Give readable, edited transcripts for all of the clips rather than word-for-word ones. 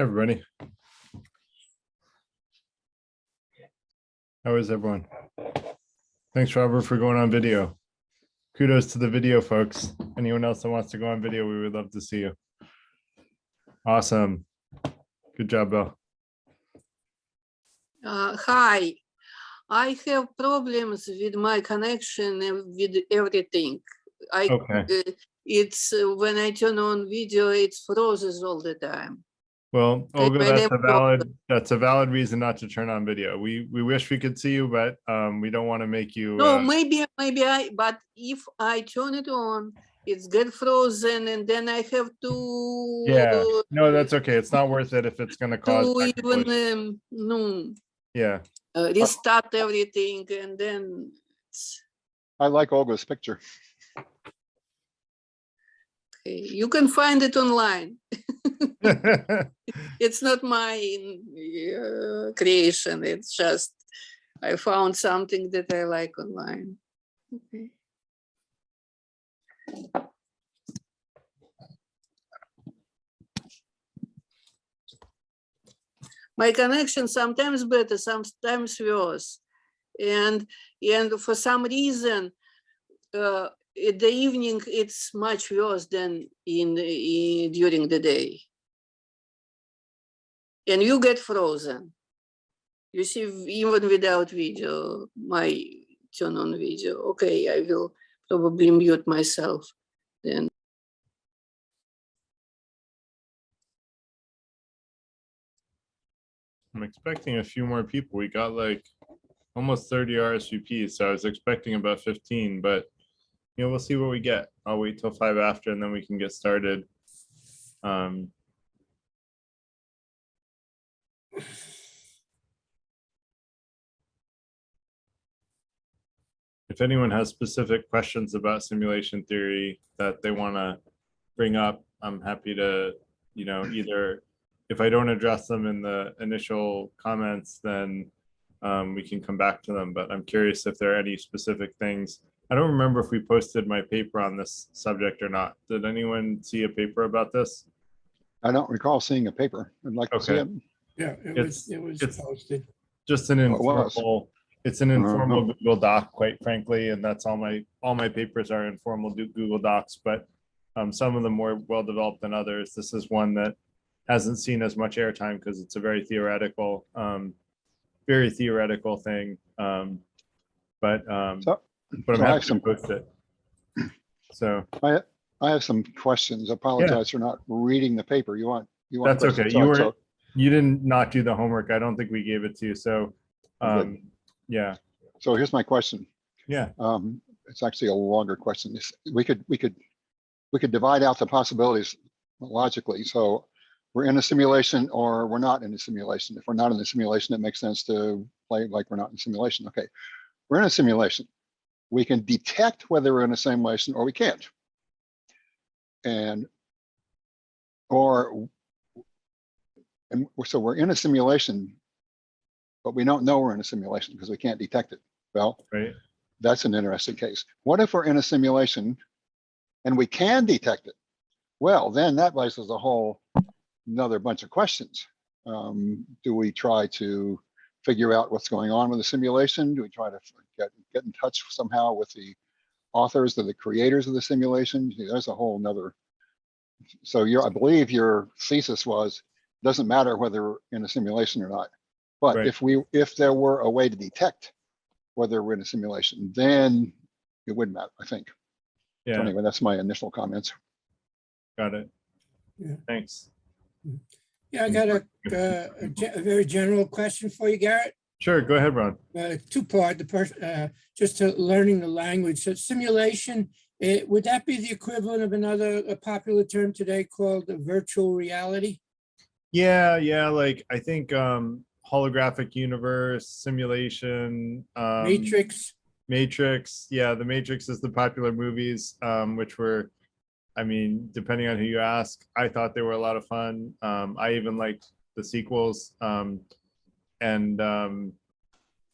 Hi, everybody. How is everyone? Thanks, Robert, for going on video. Kudos to the video folks. Anyone else that wants to go on video, we would love to see you. Awesome. Good job, Bill. Hi. I have problems with my connection and with everything. It's when I turn on video, it freezes all the time. Well, Olga, that's a valid reason not to turn on video. We wish we could see you, but we don't want to make you. No, but if I turn it on, it's get frozen, and then I have to. Yeah, no, that's okay. It's not worth it if it's going to cause. Restart everything, and then. I like Olga's picture. Okay, you can find it online. It's not my creation. It's just I found something that I like online. Okay. My connection sometimes better, sometimes worse, and for some reason, in the evening it's much worse than during the day. And you get frozen. You see, even without video, my turn on video. Okay, I will probably mute myself then. I'm expecting a few more people. We got like almost 30 RSVPs, so I was expecting about 15, but you know, we'll see what we get. I'll wait till 5 after, and then we can get started. If anyone has specific questions about simulation theory that they want to bring up, I'm happy to, you know, either if I don't address them in the initial comments, then we can come back to them. But I'm curious if there are any specific things. I don't remember if we posted my paper on this subject or not. Did anyone see a paper about this? I don't recall seeing a paper. I'd like to see it. Yeah, it was posted. Just an informal. It's an informal Google Doc, quite frankly, and that's all my papers are informal Google Docs. But some of them more well developed than others. This is one that hasn't seen as much airtime because it's a very theoretical thing. But I'm happy to post it. So I have some questions. I apologize for not reading the paper. You want that's okay. You didn't not do the homework. I don't think we gave it to you. So yeah. So here's my question. Yeah. It's actually a longer question. We could divide out the possibilities logically. So we're in a simulation or we're not in a simulation. If we're not in the simulation, it makes sense to play like we're not in simulation. Okay, we're in a simulation. We can detect whether we're in a simulation or we can't. And so we're in a simulation, but we don't know we're in a simulation because we can't detect it. Well, right. That's an interesting case. What if we're in a simulation and we can detect it? Well, then that raises a whole another bunch of questions. Do we try to figure out what's going on with the simulation? Do we try to get in touch somehow with the authors or the creators of the simulation? There's a whole nother. So I believe your thesis was, doesn't matter whether we're in a simulation or not. But right. if there were a way to detect whether we're in a simulation, then it wouldn't matter, I think. Yeah. So anyway, that's my initial comments. Got it. Yeah. Thanks. Yeah, I got a very general question for you, Garrett. Sure, go ahead, Ron. Two-part, just to learning the language. So simulation, would that be the equivalent of a popular term today called the virtual reality? Yeah, like I think holographic universe, simulation, Matrix. Yeah, the Matrix is the popular movies, which were, I mean, depending on who you ask, I thought they were a lot of fun. I even liked the sequels. You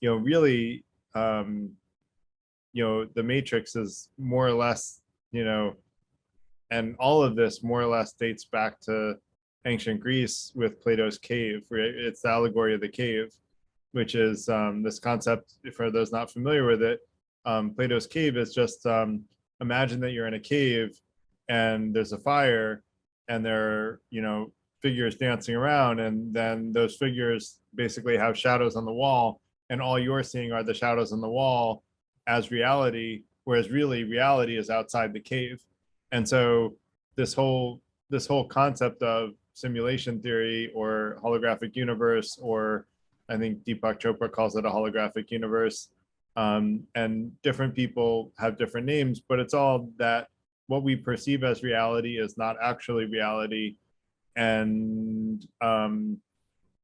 know, really, you know, the Matrix is more or less, you know, and all of this more or less dates back to ancient Greece with Plato's cave. Right? It's the allegory of the cave, which is this concept, for those not familiar with it. Plato's cave is just, imagine that you're in a cave and there's a fire and there are, figures dancing around, and then those figures basically have shadows on the wall, and all you're seeing are the shadows on the wall as reality, whereas really reality is outside the cave. And so this whole concept of simulation theory or holographic universe, or I think Deepak Chopra calls it a holographic universe, and different people have different names, but it's all that what we perceive as reality is not actually reality. And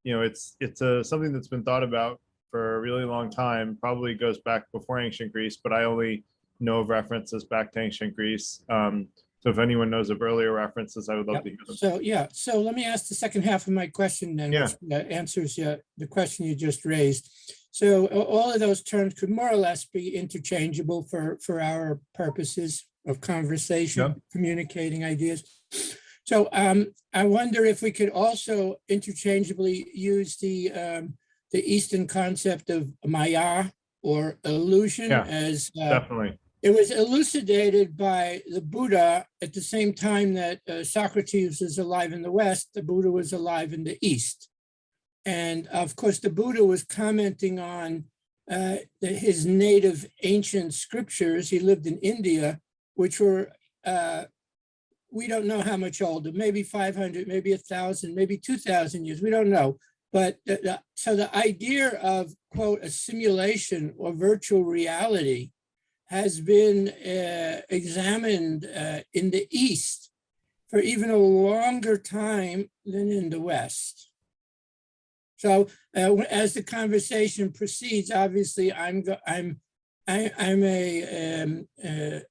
it's something that's been thought about for a really long time, probably goes back before ancient Greece, but I only know of references back to ancient Greece. So if anyone knows of earlier references, I would love to hear them. So let me ask the second half of my question then, which answers the question you just raised. So all of those terms could more or less be interchangeable for our purposes of conversation, communicating ideas. So I wonder if we could also interchangeably use the Eastern concept of Maya or illusion, as definitely. It was elucidated by the Buddha at the same time that Socrates was alive in the West, the Buddha was alive in the East. And of course, the Buddha was commenting on his native ancient scriptures. He lived in India, which were, we don't know how much older, maybe 500, maybe 1,000, maybe 2,000 years, we don't know. But so the idea of, quote, a simulation or virtual reality has been examined in the East for even a longer time than in the West. So as the conversation proceeds, obviously I'm an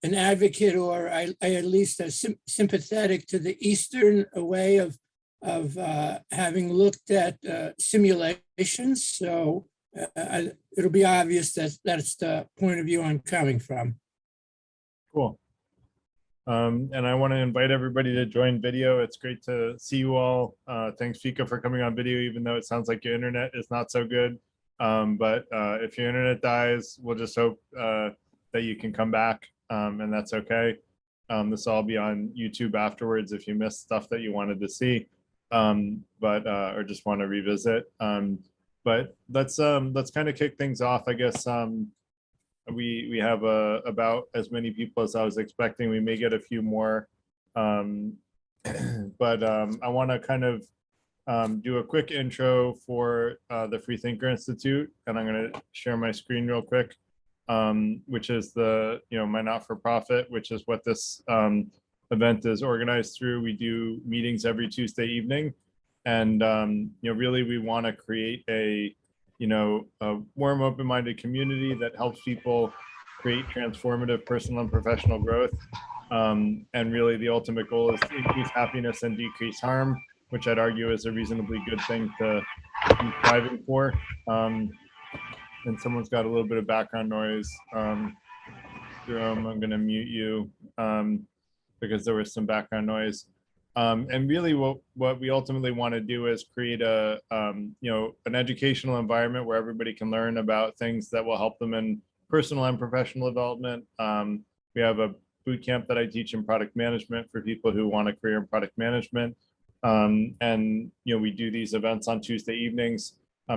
advocate, or I at least sympathetic to the Eastern way of having looked at simulations. So it'll be obvious that that's the point of view I'm coming from. Cool. And I want to invite everybody to join video. It's great to see you all. Thanks, Fika, for coming on video, even though it sounds like your internet is not so good. But if your internet dies, we'll just hope that you can come back, and that's okay. This will all be on YouTube afterwards if you missed stuff that you wanted to see, or just want to revisit. But let's kind of kick things off. I guess we have about as many people as I was expecting. We may get a few more, but I want to kind of do a quick intro for the Freethinker Institute, and I'm going to share my screen real quick, which is the my not-for-profit, which is what this event is organized through. We do meetings every Tuesday evening, and really we want to create a warm, open-minded community that helps people create transformative personal and professional growth. And really the ultimate goal is to increase happiness and decrease harm, which I'd argue is a reasonably good thing to be striving for. And someone's got a little bit of background noise. Jerome, I'm gonna mute you because there was some background noise. And really what we ultimately want to do is create an educational environment where everybody can learn about things that will help them in personal and professional development. We have a boot camp that I teach in product management for people who want a career in product management. And we do these events on Tuesday evenings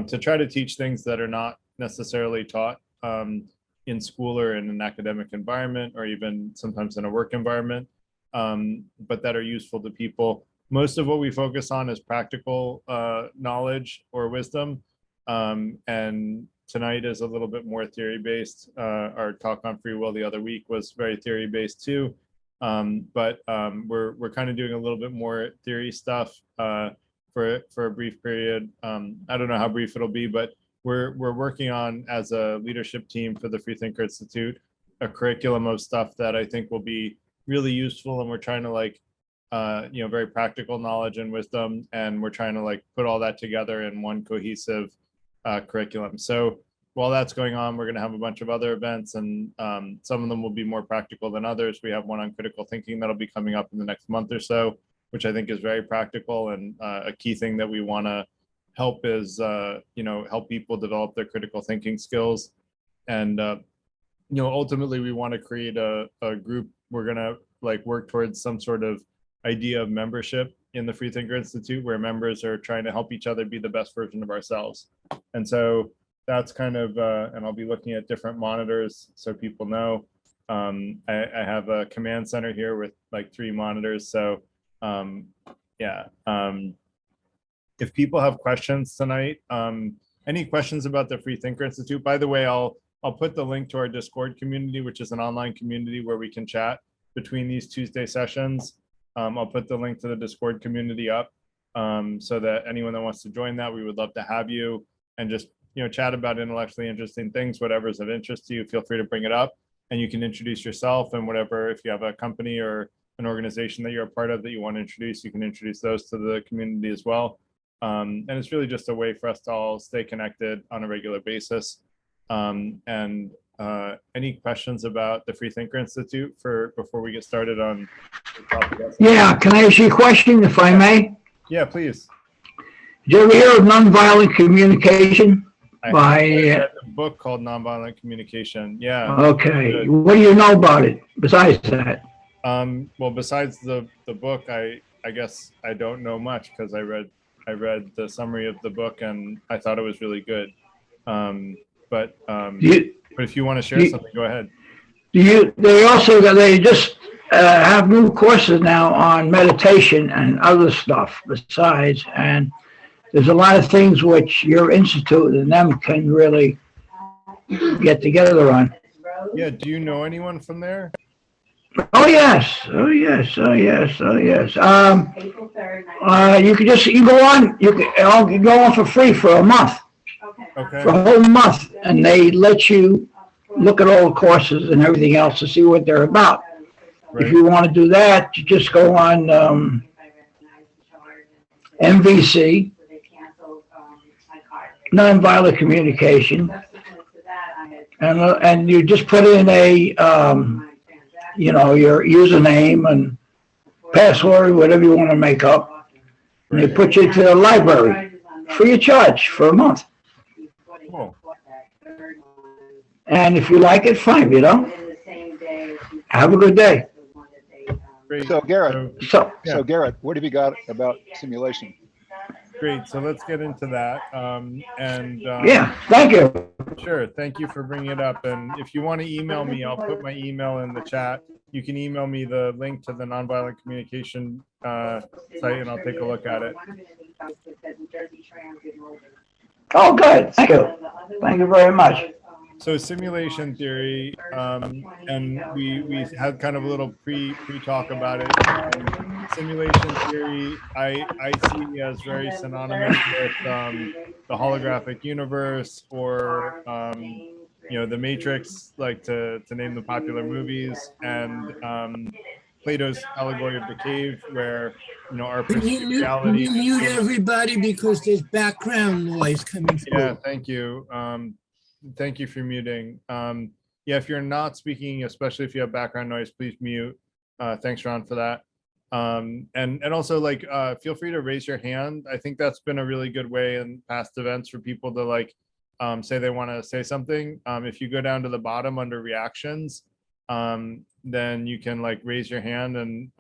to try to teach things that are not necessarily taught in school or in an academic environment, or even sometimes in a work environment. But that are useful to people. Most of what we focus on is practical knowledge or wisdom. And tonight is a little bit more theory-based. Our talk on free will the other week was very theory-based too. But we're kind of doing a little bit more theory stuff for a brief period. I don't know how brief it'll be, but we're working on, as a leadership team for the Freethinker Institute, a curriculum of stuff that I think will be really useful, and we're trying to very practical knowledge and wisdom, and we're trying to put all that together in one cohesive curriculum. So while that's going on, we're going to have a bunch of other events, and some of them will be more practical than others. We have one on critical thinking that'll be coming up in the next month or so. which I think is very practical, and a key thing that we want to help is, help people develop their critical thinking skills. And, ultimately we want to create a group. We're going to work towards some sort of idea of membership in the Freethinker Institute, where members are trying to help each other be the best version of ourselves. And so that's kind of, and I'll be looking at different monitors so people know. I have a command center here with 3 monitors. So if people have questions tonight, any questions about the Freethinker Institute, by the way, I'll put the link to our Discord community, which is an online community where we can chat between these Tuesday sessions. I'll put the link to the Discord community up so that anyone that wants to join that, we would love to have you and just, chat about intellectually interesting things, whatever's of interest to you, feel free to bring it up, and you can introduce yourself and whatever. If you have a company or an organization that you're a part of that you want to introduce, you can introduce those to the community as well. And it's really just a way for us to all stay connected on a regular basis. Any questions about the Freethinker Institute before we get started on the topic? Yeah, can I ask you a question, if I may? Yeah, please. Did you ever hear of nonviolent communication? I read a book called Nonviolent Communication. Yeah. Okay, what do you know about it besides that? Well, besides the book, I guess I don't know much, because I read the summary of the book and I thought it was really good. But if you want to share something, go ahead. They just have new courses now on meditation and other stuff besides, and there's a lot of things which your institute and them can really get together on. Yeah, do you know anyone from there? Oh yes. You can go on for free for a month. Okay. For a whole month, and they let you look at all the courses and everything else to see what they're about. Right. If you want to do that, you just go on MVC, Nonviolent Communication, and you just put in a your username and password, whatever you want to make up, and they put you to the library free of charge for a month. Cool. And if you like it, fine. If you don't, have a good day. Great. So Garrett, So, Yeah. Garrett, what have you got about simulation? Great. So let's get into that. yeah, thank you. Sure. Thank you for bringing it up. And if you want to email me, I'll put my email in the chat. You can email me the link to the Nonviolent Communication site, and I'll take a look at it. Oh, good. Thank you. Thank you very much. So simulation theory, and we had kind of a little pre-talk about it. Simulation theory, I see as very synonymous with the holographic universe, or the Matrix, to name the popular movies, and Plato's allegory of the cave, where our perceived reality. Can you mute everybody because there's background noise coming through? Yeah, thank you. Thank you for muting. Yeah, if you're not speaking, especially if you have background noise, please mute. Thanks, Ron, for that. And also, feel free to raise your hand. I think that's been a really good way in past events for people to say they want to say something. If you go down to the bottom under reactions, then you can raise your hand, and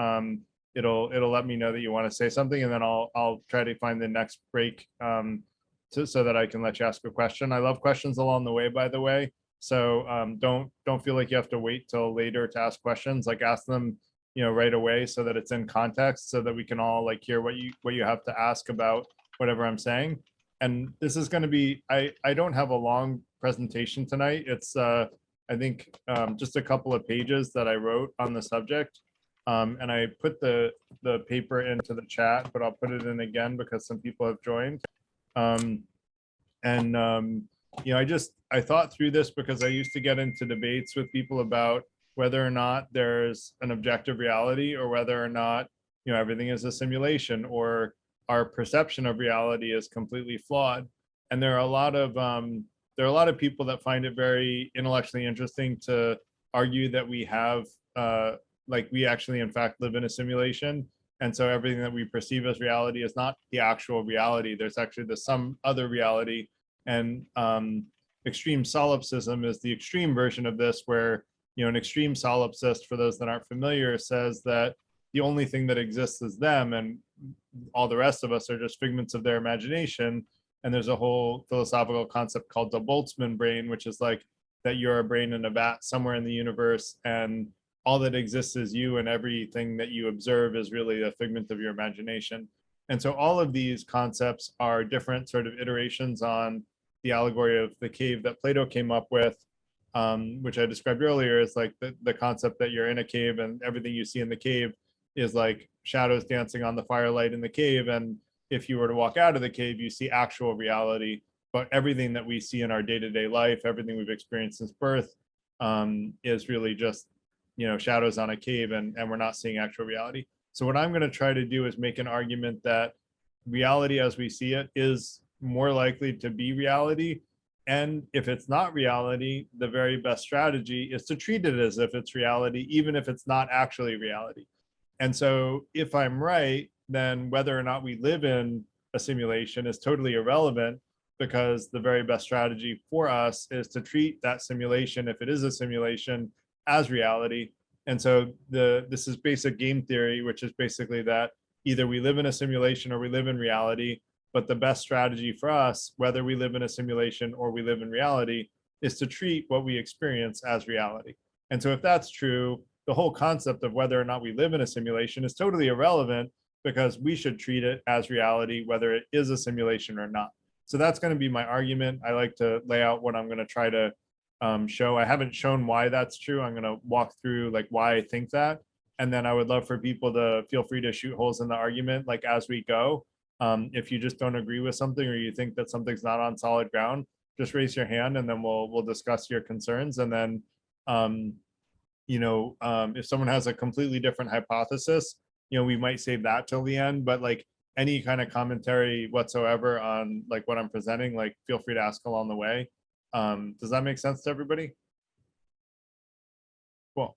it'll let me know that you want to say something, and then I'll try to find the next break so that I can let you ask a question. I love questions along the way, by the way. So don't feel like you have to wait till later to ask questions. Ask them right away, so that it's in context, so that we can all hear what you have to ask about whatever I'm saying. And this is going to be, I don't have a long presentation tonight. It's I think just a couple of pages that I wrote on the subject. And I put the paper into the chat, but I'll put it in again because some people have joined. I thought through this because I used to get into debates with people about whether or not there's an objective reality, or whether or not everything is a simulation, or our perception of reality is completely flawed. And there are a lot of people that find it very intellectually interesting to argue that we have we actually in fact live in a simulation, And so everything that we perceive as reality is not the actual reality. There's actually some other reality. And extreme solipsism is the extreme version of this, where, an extreme solipsist, for those that aren't familiar, says that the only thing that exists is them, and all the rest of us are just figments of their imagination. And there's a whole philosophical concept called the Boltzmann brain, which is like that you're a brain in a vat somewhere in the universe, and all that exists is you, and everything that you observe is really a figment of your imagination. And so all of these concepts are different sort of iterations on the allegory of the cave that Plato came up with, which I described earlier, is like the concept that you're in a cave and everything you see in the cave is like shadows dancing on the firelight in the cave. And if you were to walk out of the cave, you see actual reality. But everything that we see in our day-to-day life, everything we've experienced since birth, is really just, shadows on a cave, and we're not seeing actual reality. So what I'm going to try to do is make an argument that reality as we see it is more likely to be reality. And if it's not reality, the very best strategy is to treat it as if it's reality, even if it's not actually reality. And so if I'm right, then whether or not we live in a simulation is totally irrelevant, because the very best strategy for us is to treat that simulation, if it is a simulation, as reality. And so this is basic game theory, which is basically that either we live in a simulation or we live in reality. But the best strategy for us, whether we live in a simulation or we live in reality, is to treat what we experience as reality. And so if that's true, the whole concept of whether or not we live in a simulation is totally irrelevant, because we should treat it as reality, whether it is a simulation or not. So that's going to be my argument. I like to lay out what I'm going to try to show. I haven't shown why that's true. I'm going to walk through like why I think that. And then I would love for people to feel free to shoot holes in the argument, like as we go. If you just don't agree with something, or you think that something's not on solid ground, just raise your hand, and then we'll discuss your concerns. And then, if someone has a completely different hypothesis, we might save that till the end. But like any kind of commentary whatsoever on like what I'm presenting, like feel free to ask along the way. Does that make sense to everybody? Cool.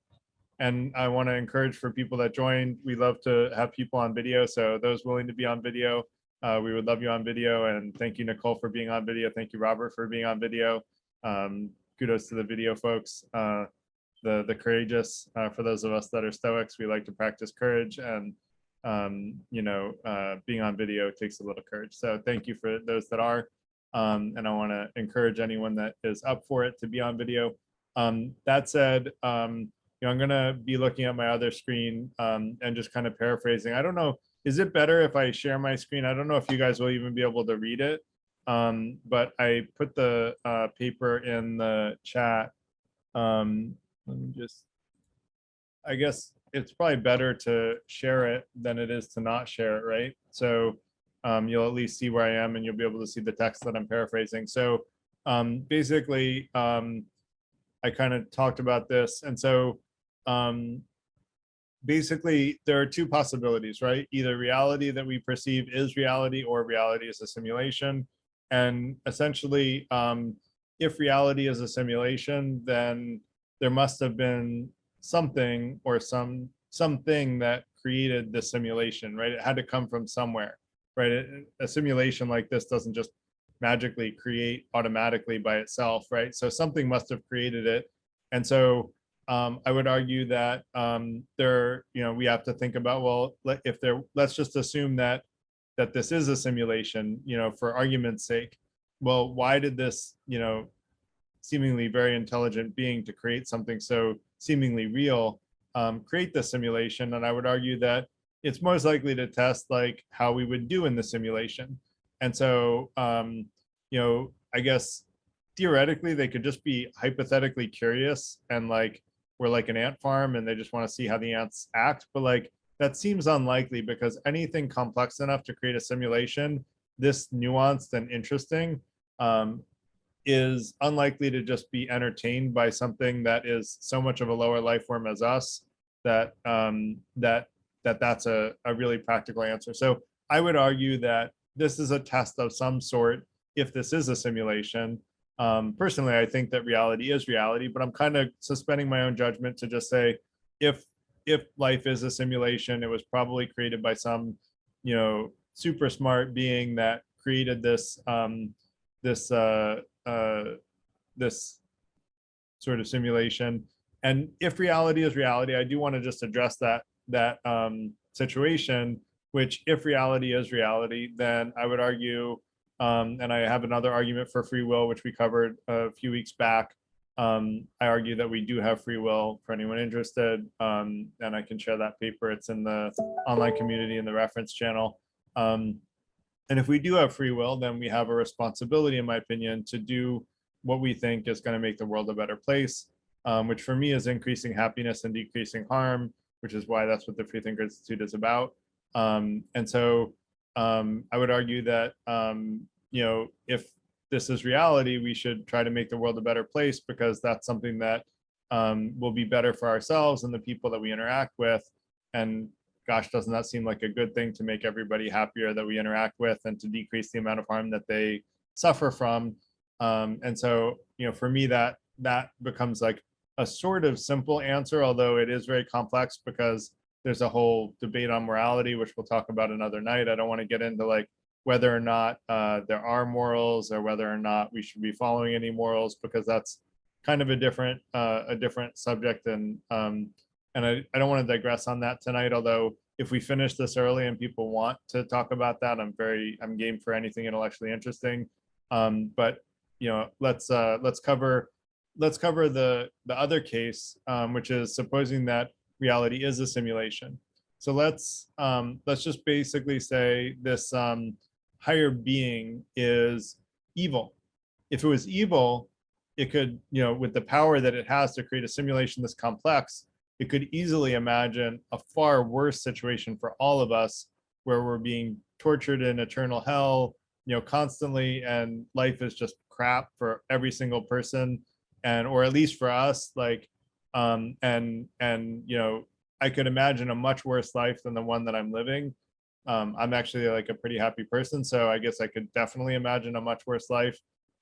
And I want to encourage for people that joined, we love to have people on video. So those willing to be on video, we would love you on video. And thank you, Nicole, for being on video. Thank you, Robert, for being on video. Kudos to the video folks, the courageous. For those of us that are Stoics, we like to practice courage, and being on video takes a little courage. So thank you for those that are. And I want to encourage anyone that is up for it to be on video. That said, I'm going to be looking at my other screen and just kind of paraphrasing. I don't know, is it better if I share my screen? I don't know if you guys will even be able to read it, but I put the paper in the chat. Let me just, I guess it's probably better to share it than it is to not share it, right? So you'll at least see where I am, and you'll be able to see the text that I'm paraphrasing. So basically, I kind of talked about this. And so basically, there are two possibilities, right? Either reality that we perceive is reality, or reality is a simulation. And essentially, if reality is a simulation, then there must have been something or something that created the simulation, right? It had to come from somewhere, right? A simulation like this doesn't just magically create automatically by itself, right? So something must have created it. And so I would argue that we have to think about, well, let's just assume that this is a simulation, for argument's sake. Well, why did this, seemingly very intelligent being to create something so seemingly real, create the simulation? And I would argue that it's most likely to test like how we would do in the simulation. And so, I guess theoretically they could just be hypothetically curious, and like we're like an ant farm and they just want to see how the ants act. But like that seems unlikely, because anything complex enough to create a simulation this nuanced and interesting is unlikely to just be entertained by something that is so much of a lower life form as us, that that's a really practical answer. So I would argue that this is a test of some sort if this is a simulation. Personally, I think that reality is reality, but I'm kind of suspending my own judgment to just say, if if life is a simulation, it was probably created by some, you know, super smart being that created this this this sort of simulation. And if reality is reality, I do want to just address that situation, which if reality is reality, then I would argue, and I have another argument for free will, which we covered a few weeks back. I argue that we do have free will for anyone interested, and I can share that paper. It's in the online community in the reference channel. And if we do have free will, then we have a responsibility, in my opinion, to do what we think is going to make the world a better place, which for me is increasing happiness and decreasing harm, which is why that's what the Freethinker Institute is about. And so I would argue that, you know, if this is reality, we should try to make the world a better place, because that's something that will be better for ourselves and the people that we interact with. And gosh, doesn't that seem like a good thing, to make everybody happier that we interact with and to decrease the amount of harm that they suffer from? And so, you know, for me, that becomes like a sort of simple answer, although it is very complex, because there's a whole debate on morality, which we'll talk about another night. I don't want to get into like whether or not there are morals, or whether or not we should be following any morals, because that's kind of a different subject. And I don't want to digress on that tonight, although if we finish this early and people want to talk about that, I'm game for anything intellectually interesting. But you know, let's cover the other case, which is supposing that reality is a simulation. So let's just basically say this higher being is evil. If it was evil, it could, you know, with the power that it has to create a simulation this complex, it could easily imagine a far worse situation for all of us, where we're being tortured in eternal hell, you know, constantly, and life is just crap for every single person, and or at least for us, like and you know, I could imagine a much worse life than the one that I'm living. I'm actually like a pretty happy person, so I guess I could definitely imagine a much worse life.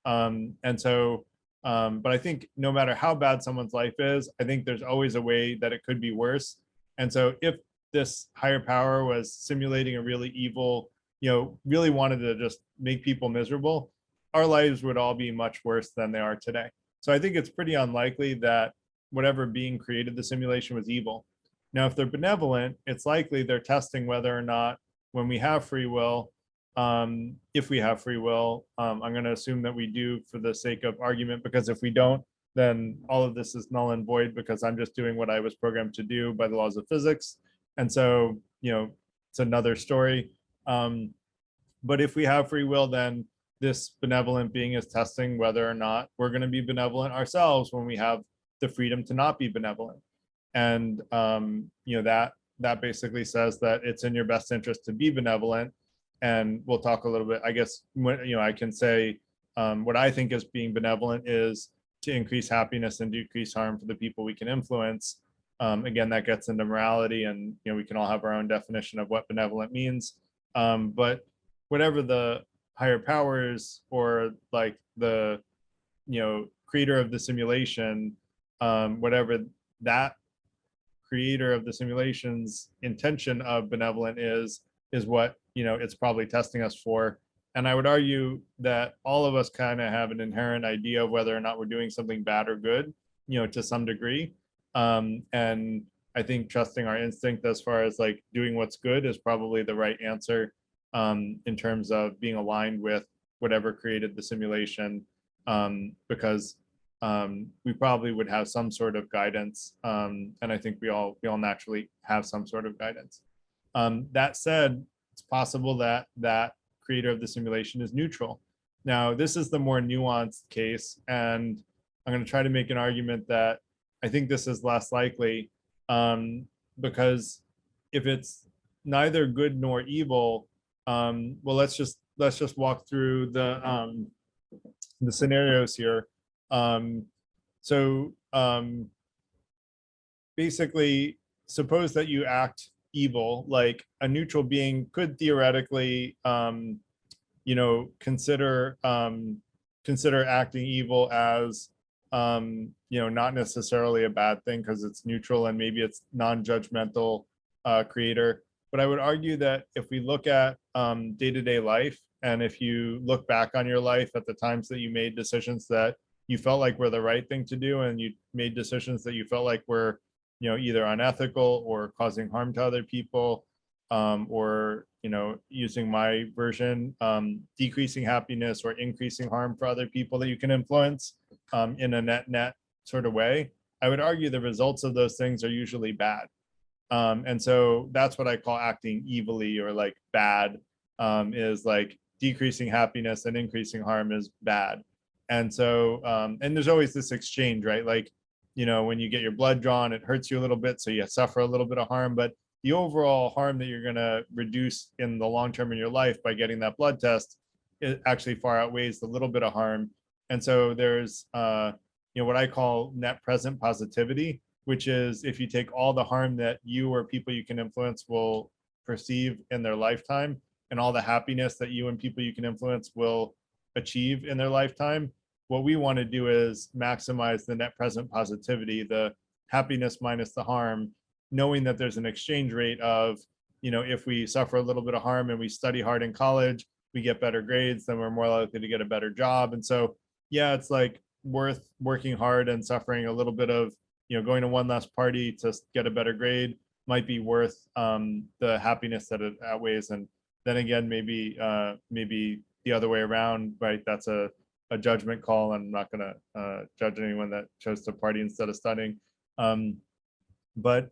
And so but I think no matter how bad someone's life is, I think there's always a way that it could be worse. And so if this higher power was simulating a really evil, you know, really wanted to just make people miserable, our lives would all be much worse than they are today. So I think it's pretty unlikely that whatever being created the simulation was evil. Now, if they're benevolent, it's likely they're testing whether or not, when we have free will, if we have free will, I'm going to assume that we do for the sake of argument, because if we don't, then all of this is null and void, because I'm just doing what I was programmed to do by the laws of physics. And so, you know, it's another story. But if we have free will, then this benevolent being is testing whether or not we're going to be benevolent ourselves when we have the freedom to not be benevolent. And, you know, that basically says that it's in your best interest to be benevolent. And we'll talk a little bit, I guess, you know, I can say what I think is being benevolent is to increase happiness and decrease harm for the people we can influence. Again, that gets into morality, and, you know, we can all have our own definition of what benevolent means. But whatever the higher powers, or like the, you know, creator of the simulation, whatever that creator of the simulation's intention of benevolent is what, you know, it's probably testing us for. And I would argue that all of us kind of have an inherent idea of whether or not we're doing something bad or good, you know, to some degree. And I think trusting our instinct as far as like doing what's good is probably the right answer, in terms of being aligned with whatever created the simulation, because we probably would have some sort of guidance, and I think we all naturally have some sort of guidance. That said, it's possible that that creator of the simulation is neutral. Now, this is the more nuanced case, and I'm going to try to make an argument that I think this is less likely, because if it's neither good nor evil, well, let's just walk through the scenarios here. So basically, suppose that you act evil. Like, a neutral being could theoretically, you know, consider acting evil as not necessarily a bad thing because it's neutral and maybe it's non-judgmental creator. But I would argue that if we look at day-to-day life, and if you look back on your life at the times that you made decisions that you felt like were the right thing to do, and you made decisions that you felt like were, either unethical or causing harm to other people, or, using my version, decreasing happiness or increasing harm for other people that you can influence in a net sort of way, I would argue the results of those things are usually bad. And so that's what I call acting evilly, or like bad, is like decreasing happiness and increasing harm is bad. And so, and there's always this exchange, right? Like, when you get your blood drawn, it hurts you a little bit, so you suffer a little bit of harm, but the overall harm that you're going to reduce in the long term in your life by getting that blood test, it actually far outweighs the little bit of harm. And so there's, what I call net present positivity, which is if you take all the harm that you or people you can influence will perceive in their lifetime, and all the happiness that you and people you can influence will achieve in their lifetime, what we want to do is maximize the net present positivity, the happiness minus the harm, knowing that there's an exchange rate of, if we suffer a little bit of harm and we study hard in college, we get better grades, then we're more likely to get a better job. And so, yeah, it's like worth working hard and suffering a little bit of, going to one last party to get a better grade might be worth the happiness that it outweighs. And then again, maybe the other way around, right? That's a judgment call. I'm not going to judge anyone that chose to party instead of studying. But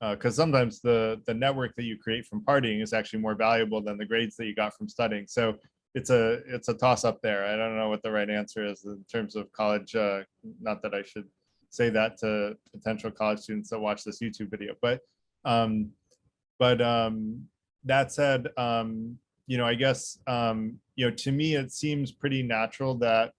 because sometimes the network that you create from partying is actually more valuable than the grades that you got from studying. So it's a toss up there. I don't know what the right answer is in terms of college. Not that I should say that to potential college students that watch this YouTube video, but that said, I guess, to me, it seems pretty natural that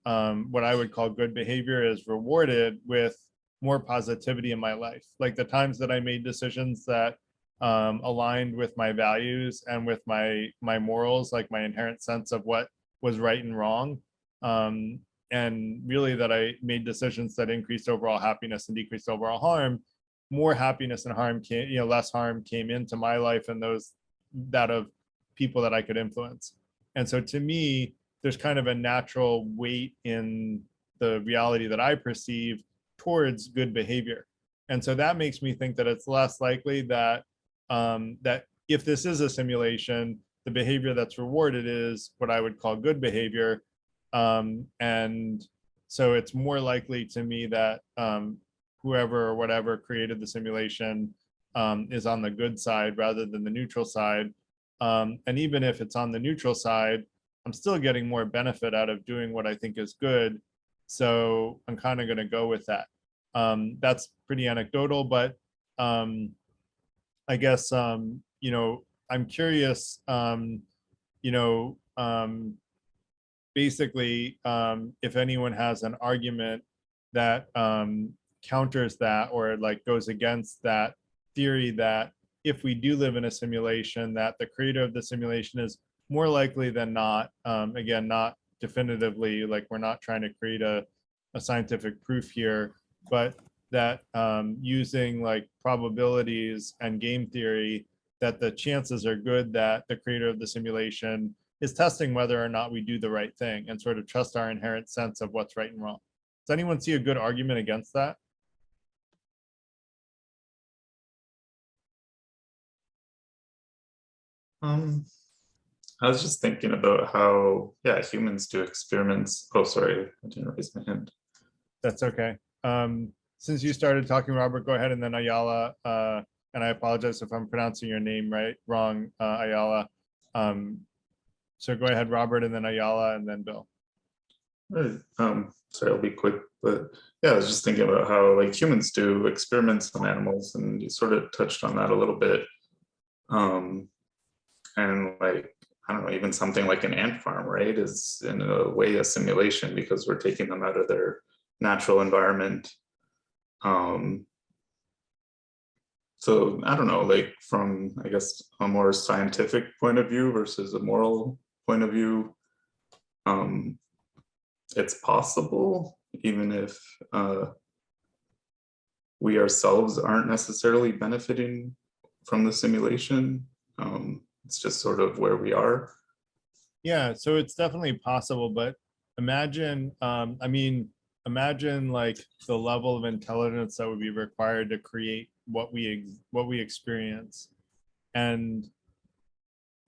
what I would call good behavior is rewarded with more positivity in my life. Like the times that I made decisions that aligned with my values and with my morals, like my inherent sense of what was right and wrong. And really that I made decisions that increased overall happiness and decreased overall harm. More happiness and harm came, less harm came into my life and that of people that I could influence. And so to me, there's kind of a natural weight in the reality that I perceive towards good behavior. And so that makes me think that it's less likely that that if this is a simulation, the behavior that's rewarded is what I would call good behavior. And so it's more likely to me that whoever or whatever created the simulation is on the good side rather than the neutral side. And even if it's on the neutral side, I'm still getting more benefit out of doing what I think is good. So I'm kind of going to go with that. That's pretty anecdotal, but I guess, I'm curious, basically, if anyone has an argument that counters that or like goes against that theory that if we do live in a simulation, that the creator of the simulation is more likely than not, again, not definitively, like we're not trying to create a scientific proof here, but that using like probabilities and game theory, that the chances are good that the creator of the simulation is testing whether or not we do the right thing and sort of trust our inherent sense of what's right and wrong. Does anyone see a good argument against that? I was just thinking about how, humans do experiments. Oh, sorry, I didn't raise my hand. That's okay. Since you started talking, Robert, go ahead, and then Ayala, and I apologize if I'm pronouncing your name wrong, Ayala. So go ahead, Robert, and then Ayala, and then Bill. Sorry, I'll be quick, but I was just thinking about how like humans do experiments on animals, and you sort of touched on that a little bit. And like, I don't know, even something like an ant farm, right, is in a way a simulation because we're taking them out of their natural environment. So I don't know, like from, I guess, a more scientific point of view versus a moral point of view, it's possible even if we ourselves aren't necessarily benefiting from the simulation. It's just sort of where we are. Yeah, so it's definitely possible, but imagine, I mean, imagine like the level of intelligence that would be required to create what we experience, and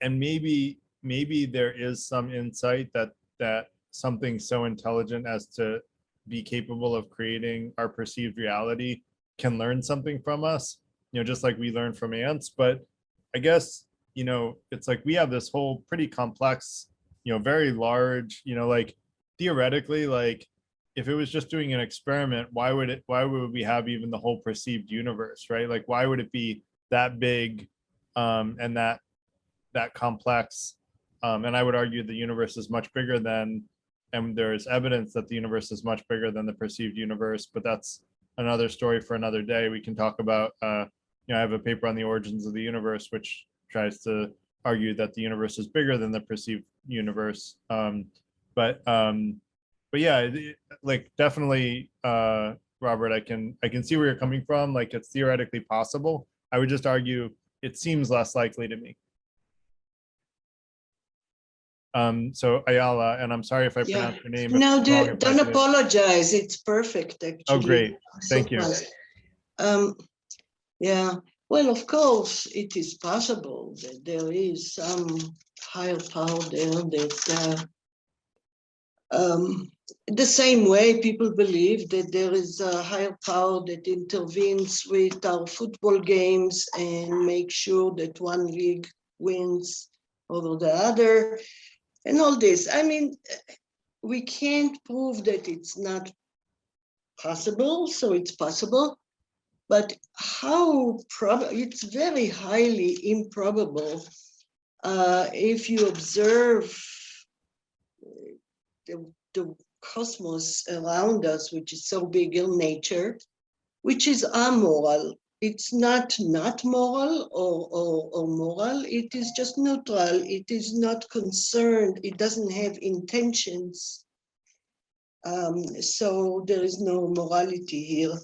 maybe there is some insight that something so intelligent as to be capable of creating our perceived reality can learn something from us, you know, just like we learn from ants. But I guess, you know, it's like we have this whole pretty complex, you know, very large, you know, like theoretically, like if it was just doing an experiment, why would we have even the whole perceived universe, right? Like why would it be that big and that complex? And I would argue the universe is much bigger than, and there's evidence that the universe is much bigger than the perceived universe, but that's another story for another day. We can talk about, you know, I have a paper on the origins of the universe, which tries to argue that the universe is bigger than the perceived universe. But yeah, like definitely, Robert, I can see where you're coming from. Like it's theoretically possible. I would just argue it seems less likely to me. So Ayala, and I'm sorry if I Yeah. pronounced your name. No, wrong, if I don't didn't. apologize. It's perfect, actually. Oh, great. Thank you. Yeah. Well, of course, it is possible that there is some higher power there that the same way people believe that there is a higher power that intervenes with our football games and make sure that one league wins over the other and all this. I mean, we can't prove that it's not possible, so it's possible, but how probable, it's very highly improbable if you observe the cosmos around us, which is so big in nature, which is amoral. It's not moral or moral, it is just neutral. It is not concerned, it doesn't have intentions. So there is no morality here.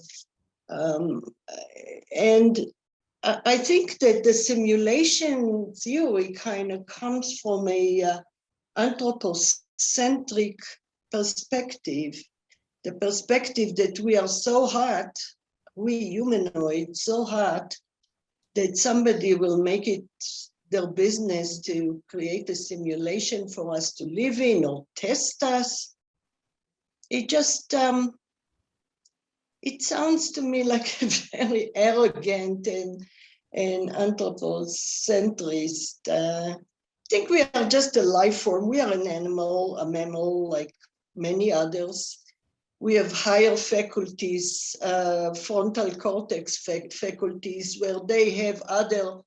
And I think that the simulation theory kind of comes from a anthropocentric perspective, the perspective that we are so hot, we humanoids so hot, that somebody will make it their business to create a simulation for us to live in or test us. It just, it sounds to me like a very arrogant and anthropocentrist. I think we are just a life form. We are an animal, a mammal, like many others. We have higher faculties, frontal cortex faculties, where they have other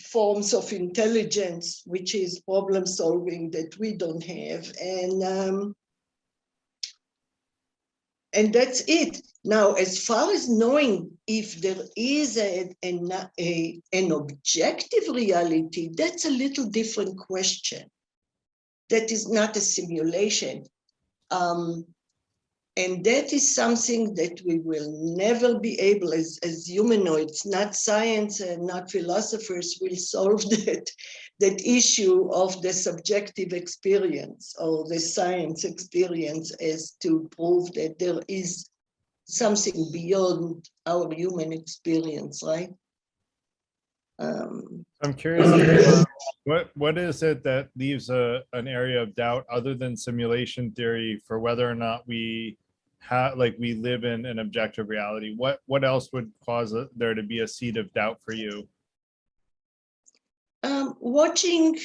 forms of intelligence, which is problem solving that we don't have. And that's it. Now, as far as knowing if there is an objective reality, that's a little different question. That is not a simulation. And that is something that we will never be able, as humanoids, not science and not philosophers, will solve that issue of the subjective experience or the science experience, as to prove that there is something beyond our human experience, right? I'm curious, what is it that leaves an area of doubt other than simulation theory for whether or not we we live in an objective reality? What else would cause there to be a seed of doubt for you? Watching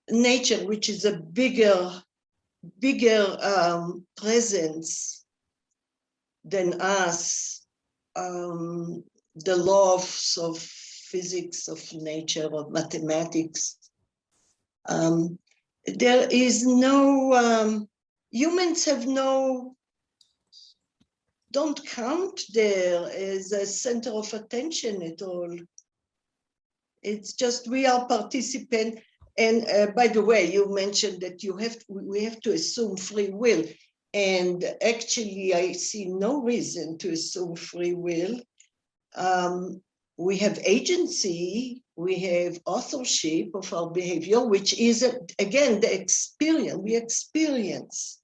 nature, which is a bigger presence than us, the laws of physics, of nature, of mathematics. There is no, humans have don't count there as a center of attention at all. It's just we are participants. And by the way, you mentioned that we have to assume free will. And actually, I see no reason to assume free will. We have agency, we have authorship of our behavior, which is, again, the experience. We experience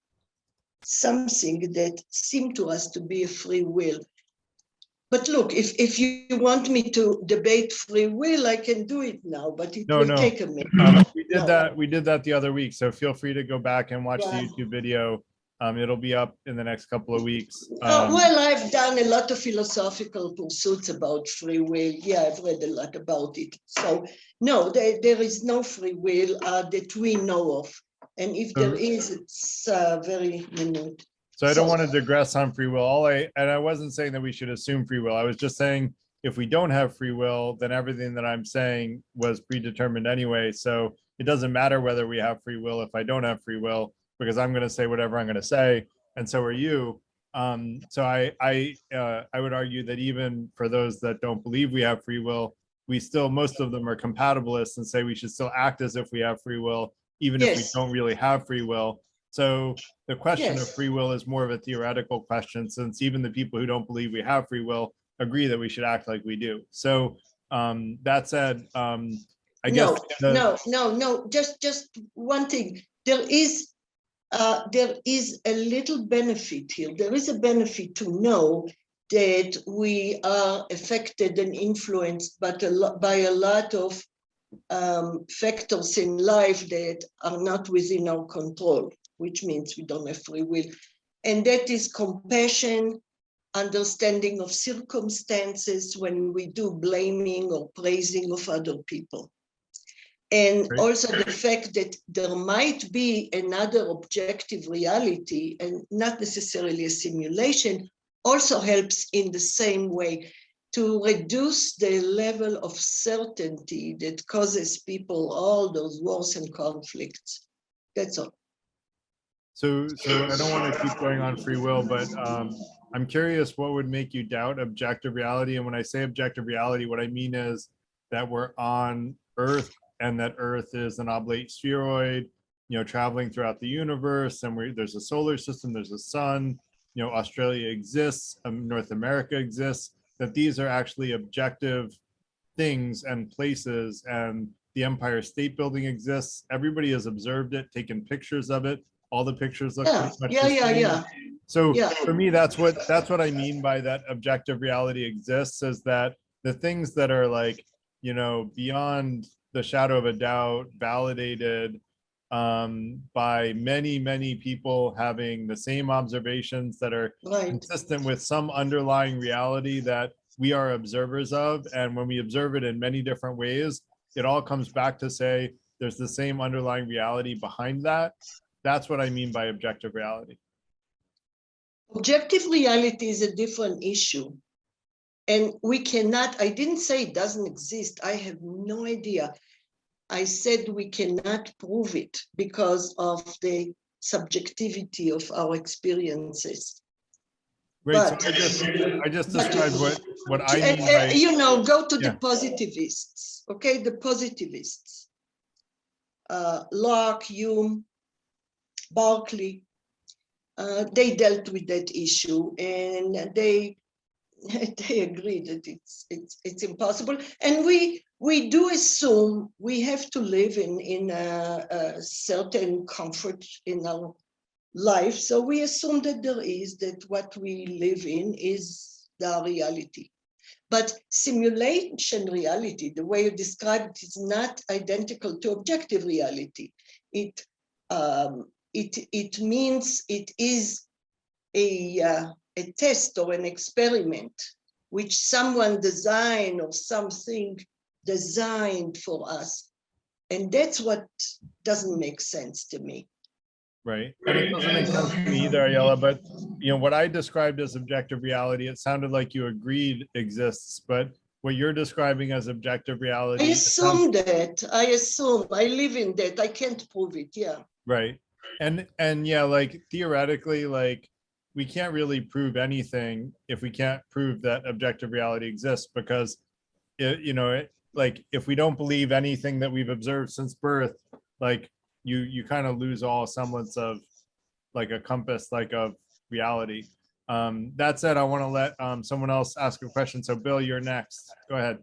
something that seemed to us to be a free will. But look, if you want me to debate free will, I can do it now, but it will take a minute. We did that the other week, so feel free to go back and watch the Yeah. YouTube video. It'll be up in the next couple of weeks. Well, I've done a lot of philosophical pursuits about free will. Yeah, I've read a lot about it. So no, there is no free will that we know of. And if there is, it's very minute. So I don't want to digress on free will. I wasn't saying that we should assume free will. I was just saying if we don't have free will, then everything that I'm saying was predetermined anyway. So it doesn't matter whether we have free will if I don't have free will, because I'm going to say whatever I'm going to say, and so are you. So I would argue that even for those that don't believe we have free will, we still, most of them are compatibilists and say we should still act as if we have free will, even if we don't really have free will. So the question of free will is more of a theoretical question, since even the people who don't believe we have free will agree that we should act like we do. So that said, I guess no, just one thing. There is a little benefit here. There is a benefit to know that we are affected and influenced by a lot of factors in life that are not within our control, which means we don't have free will. And that is compassion, understanding of circumstances when we do blaming or praising of other people. And also the fact that there might be another objective reality and not necessarily a simulation also helps in the same way to reduce the level of certainty that causes people all those wars and conflicts. That's all. So I don't want to keep going on free will, but I'm curious what would make you doubt objective reality. And when I say objective reality, what I mean is that we're on Earth and that Earth is an oblate spheroid, traveling throughout the universe, and there's a solar system, there's a sun, Australia exists, North America exists, that these are actually objective things and places, and the Empire State Building exists. Everybody has observed it, taken pictures of it. All the pictures look pretty much the same. So for me, that's what I mean by that objective reality exists, is that the things that are like, beyond the shadow of a doubt, validated by many people having the same observations that are consistent with some underlying reality that we are observers of. And when we observe it in many different ways, it all comes back to say there's the same underlying reality behind that. That's what I mean by objective reality. Objective reality is a different issue. And we cannot, I didn't say it doesn't exist. I have no idea. I said we cannot prove it because of the subjectivity of our experiences. Right. So I just described what I mean by, go to the positivists, okay? The positivists, Locke, Hume, Berkeley, they dealt with that issue, and they agree that it's impossible. And we do assume we have to live in a certain comfort in our life. So we assume that what we live in is the reality. But simulation reality, the way you describe it, is not identical to objective reality. It means it is a test or an experiment which someone designed or something designed for us. And that's what doesn't make sense to me. Right. And it doesn't make sense to me either, Ayala, but what I described as objective reality, it sounded like you agreed exists, but what you're describing as objective reality. I assume I live in that. I can't prove it. Yeah. Right. And yeah, like theoretically, like we can't really prove anything if we can't prove that objective reality exists, because like if we don't believe anything that we've observed since birth, like you kind of lose all semblance of like a compass, like of reality. That said, I want to let someone else ask a question. So Bill, you're next. Go ahead.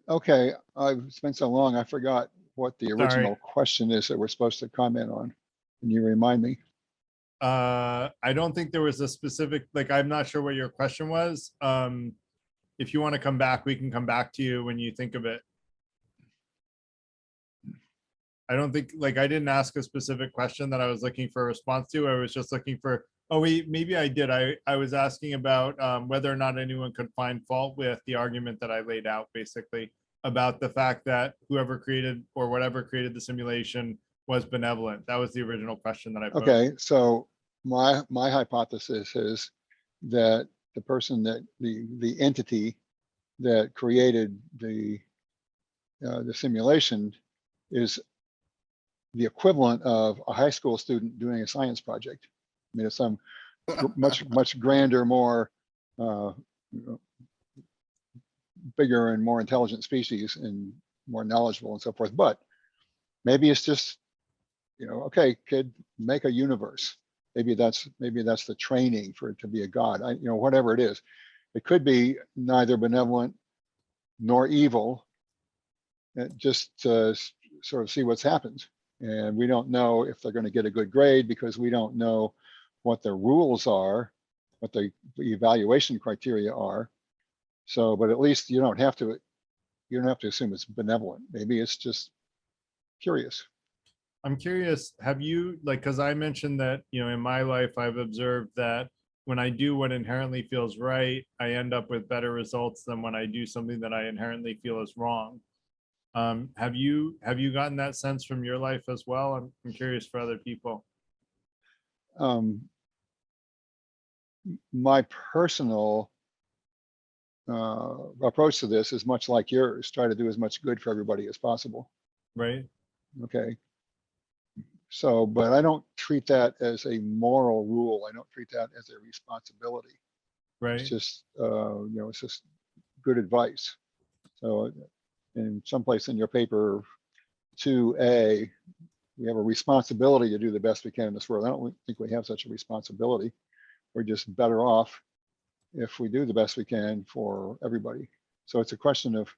Okay, it's been so long, I forgot what the Sorry. original question is that we're supposed to comment on. Can you remind me? I don't think there was a specific, like, I'm not sure what your question was. If you want to come back, we can come back to you when you think of it. I don't think, like, I didn't ask a specific question that I was looking for a response to. I was just looking for, oh, wait, maybe I did. I was asking about whether or not anyone could find fault with the argument that I laid out, basically, about the fact that whoever created or whatever created the simulation was benevolent. That was the original question that I posed. Okay, so my hypothesis is that the person that the entity that created the simulation is the equivalent of a high school student doing a science project. I mean, it's some much grander, more bigger and more intelligent species and more knowledgeable and so forth. But maybe it's just, okay, kid, make a universe. Maybe that's the training for it to be a god. Whatever it is, it could be neither benevolent nor evil. Just to sort of see what's happened. And we don't know if they're going to get a good grade because we don't know what the rules are, what the evaluation criteria are. So, but at least you don't have to assume it's benevolent. Maybe it's just curious. I'm curious, have you, like, because I mentioned that, in my life, I've observed that when I do what inherently feels right, I end up with better results than when I do something that I inherently feel is wrong. Have you gotten that sense from your life as well? I'm curious for other people. My personal approach to this is much like yours. Try to do as much good for everybody as possible. Right. Okay. So, but I don't treat that as a moral rule. I don't treat that as a responsibility. Right. It's just, it's just good advice. So in someplace in your paper 2A, we have a responsibility to do the best we can in this world. I don't think we have such a responsibility. We're just better off if we do the best we can for everybody. So it's a question of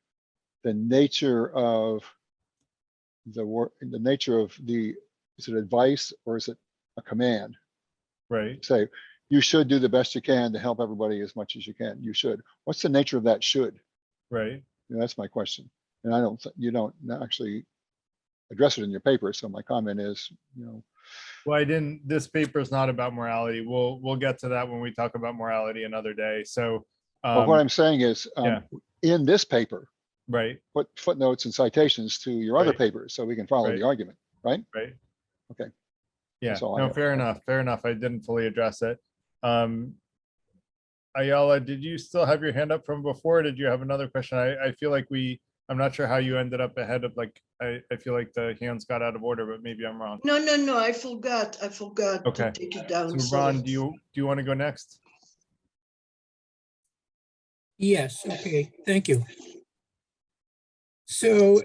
the nature of the work, the nature of is it advice or is it a command? Right. Say, you should do the best you can to help everybody as much as you can. You should. What's the nature of that should? Right. That's my question. And you don't actually address it in your paper. So my comment is, Well, this paper is not about morality. We'll get to that when we talk about morality another day. So, well, what I'm saying is, yeah. In this paper, Right. put footnotes and citations to your other Right. papers so we can follow Right. the argument, right? Right. Okay. Yeah, That's all I no, have. fair enough. Fair enough. I didn't fully address it. Ayala, did you still have your hand up from before? Or did you have another question? I feel like I'm not sure how you ended up ahead of, like, I feel like the hands got out of order, but maybe I'm wrong. No, I forgot Okay. to take it down. So Ron, do you want to go next? Yes, okay, thank you. So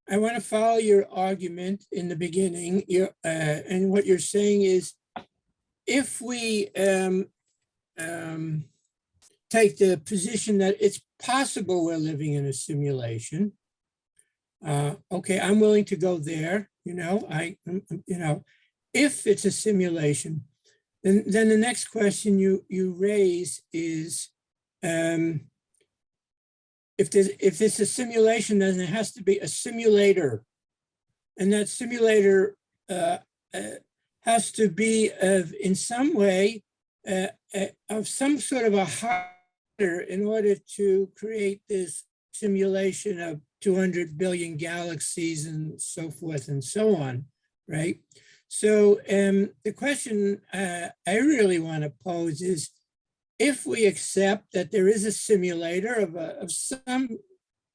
I want to follow your argument in the beginning. And what you're saying is, if we take the position that it's possible we're living in a simulation, okay, I'm willing to go there. If it's a simulation, then the next question you raise is, if it's a simulation, then it has to be a simulator, and that simulator has to be in some way of some sort of a higher in order to create this simulation of 200 billion galaxies and so forth and so on, right? So the question I really want to pose is, if we accept that there is a simulator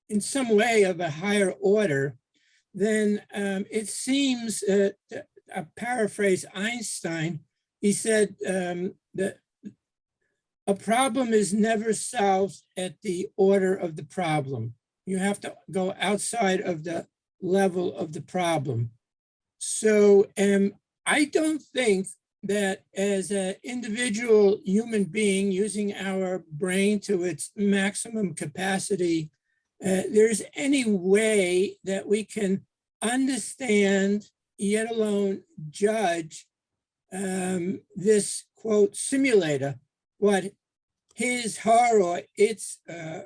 in some way of a higher order, then it seems, I paraphrase Einstein, he said that a problem is never solved at the order of the problem. You have to go outside of the level of the problem. So I don't think that as an individual human being using our brain to its maximum capacity, there's any way that we can understand, yet alone judge this, quote, simulator, what his, her, or its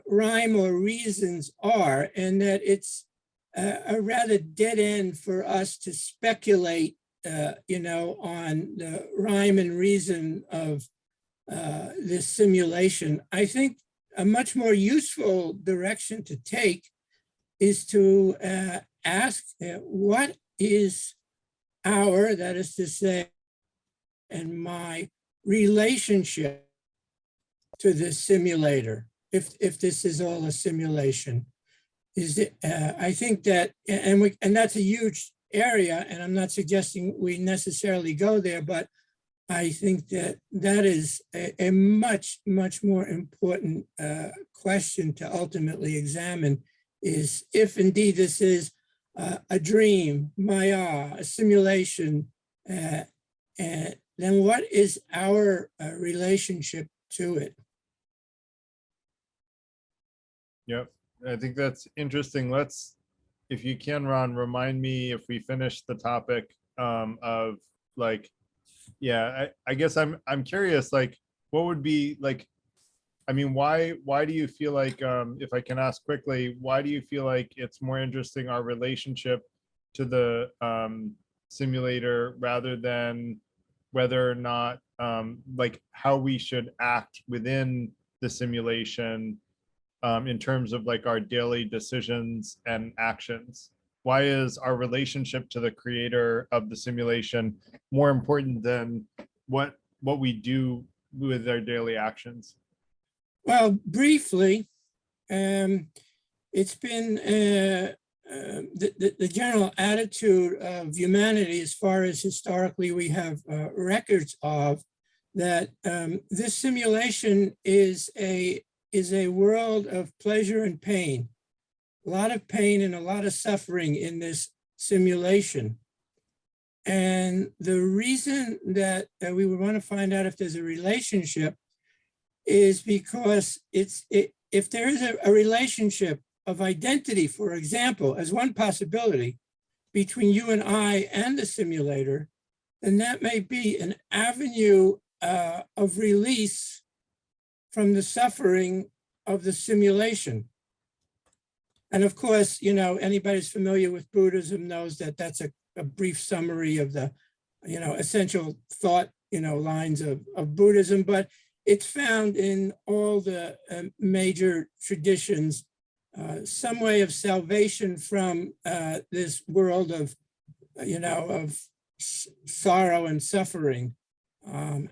rhyme or reasons are, and that it's a rather dead end for us to speculate, on the rhyme and reason of this simulation. I think a much more useful direction to take is to ask what is our, that is to say, and my relationship to this simulator, if this is all a simulation. Is it, I think that, and that's a huge area, and I'm not suggesting we necessarily go there, but I think that that is a much, much more important question to ultimately examine, is if indeed this is a dream, maya, a simulation, then what is our relationship to it? Yep, I think that's interesting. Let's, if you can, Ron, remind me if we finish the topic of like, yeah, I guess I'm curious, like, what would be like, I mean, why do you feel like, if I can ask quickly, why do you feel like it's more interesting, our relationship to the simulator, rather than whether or not, like, how we should act within the simulation in terms of like our daily decisions and actions? Why is our relationship to the creator of the simulation more important than what we do with our daily actions? Well, briefly, it's been the general attitude of humanity, as far as historically we have records of, that this simulation is a world of pleasure and pain, a lot of pain and a lot of suffering in this simulation. And the reason that we would want to find out if there's a relationship is because if there is a relationship of identity, for example, as one possibility between you and I and the simulator, then that may be an avenue of release from the suffering of the simulation. And of course, anybody who's familiar with Buddhism knows that that's a brief summary of the, essential thought, lines of Buddhism, but it's found in all the major traditions, some way of salvation from this world of, of sorrow and suffering. And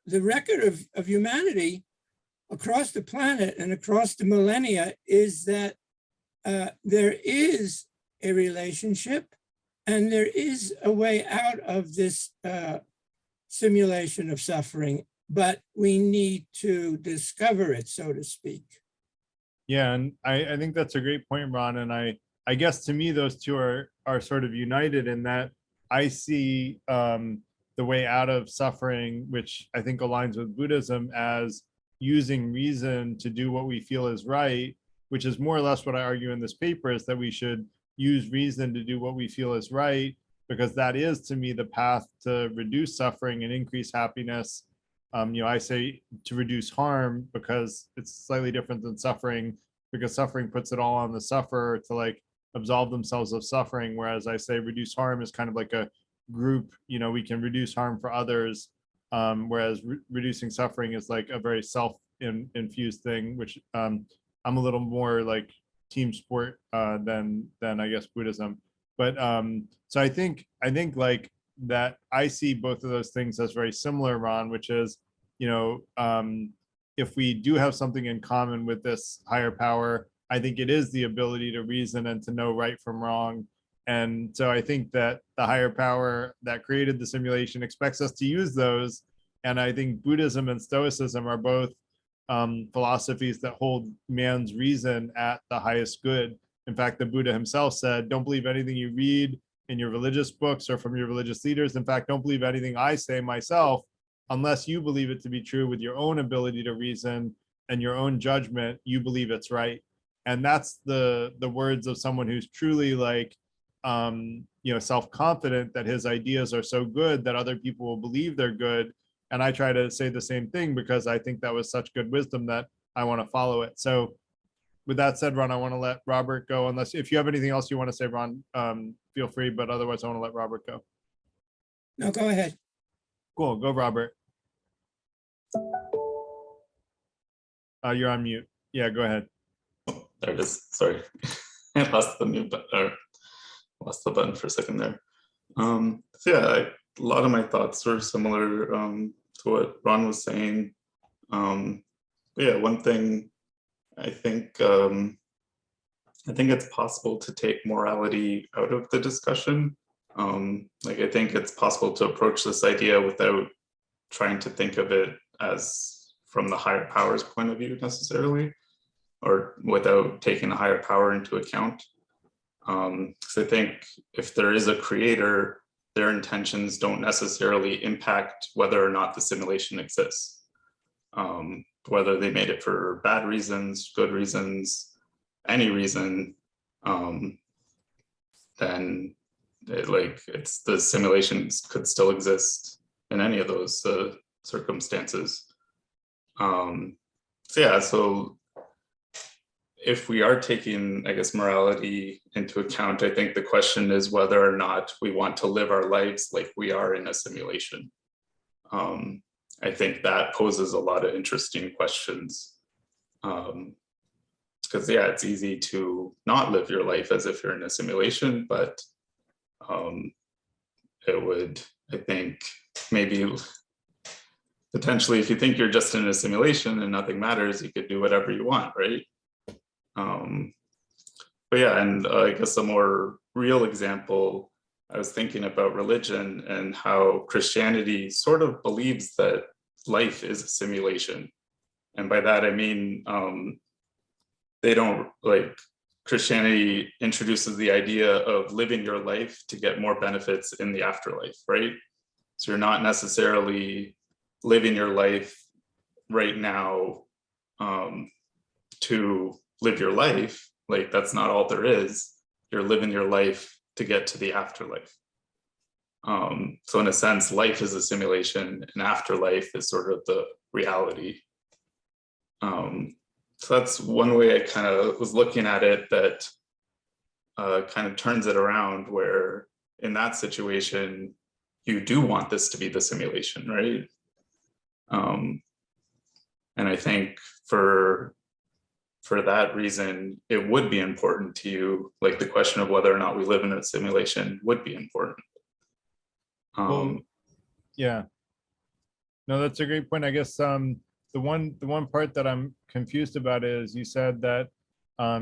the record of humanity across the planet and across the millennia is that there is a relationship and there is a way out of this simulation of suffering, but we need to discover it, so to speak. Yeah, and I think that's a great point, Ron. And I guess to me, those two are sort of united in that I see the way out of suffering, which I think aligns with Buddhism, as using reason to do what we feel is right, which is more or less what I argue in this paper, is that we should use reason to do what we feel is right, because that is, to me, the path to reduce suffering and increase happiness. I say to reduce harm because it's slightly different than suffering, because suffering puts it all on the sufferer to like absolve themselves of suffering, whereas I say reduce harm is kind of like a group, we can reduce harm for others, whereas reducing suffering is like a very self-infused thing, which I'm a little more like team sport than I guess Buddhism. But so I think like that I see both of those things as very similar, Ron, which is, if we do have something in common with this higher power, I think it is the ability to reason and to know right from wrong. And so I think that the higher power that created the simulation expects us to use those. And I think Buddhism and Stoicism are both philosophies that hold man's reason at the highest good. In fact, the Buddha himself said, don't believe anything you read in your religious books or from your religious leaders. In fact, don't believe anything I say myself, unless you believe it to be true with your own ability to reason and your own judgment, you believe it's right. And that's the words of someone who's truly like, self-confident that his ideas are so good that other people will believe they're good. And I try to say the same thing because I think that was such good wisdom that I want to follow it. So with that said, Ron, I want to let Robert go, unless if you have anything else you want to say, Ron, feel free, but otherwise I want to let Robert go. No, go ahead. Cool, go Robert. You're on mute. Yeah, go ahead. There it is. Sorry, I lost the mute button, or lost the button for a second there. So yeah, a lot of my thoughts were similar to what Ron was saying. Yeah, one thing I think it's possible to take morality out of the discussion. Like I think it's possible to approach this idea without trying to think of it as from the higher power's point of view necessarily, or without taking the higher power into account. Because I think if there is a creator, their intentions don't necessarily impact whether or not the simulation exists. Whether they made it for bad reasons, good reasons, any reason, then it's the simulations could still exist in any of those circumstances. So if we are taking, I guess, morality into account, I think the question is whether or not we want to live our lives like we are in a simulation. I think that poses a lot of interesting questions. Because yeah, it's easy to not live your life as if you're in a simulation, but it would, I think, maybe potentially if you think you're just in a simulation and nothing matters, you could do whatever you want, right? But yeah, and I guess a more real example, I was thinking about religion and how Christianity sort of believes that life is a simulation. And by that, I mean, they don't, Christianity introduces the idea of living your life to get more benefits in the afterlife, right? So you're not necessarily living your life right now to live your life. Like that's not all there is. You're living your life to get to the afterlife. So in a sense, life is a simulation and afterlife is sort of the reality. So that's one way I kind of was looking at it, that kind of turns it around, where in that situation, you do want this to be the simulation, right? And I think for that reason, it would be important to you, like the question of whether or not we live in a simulation would be important. Well, yeah, no, that's a great point. I guess the one part that I'm confused about is you said that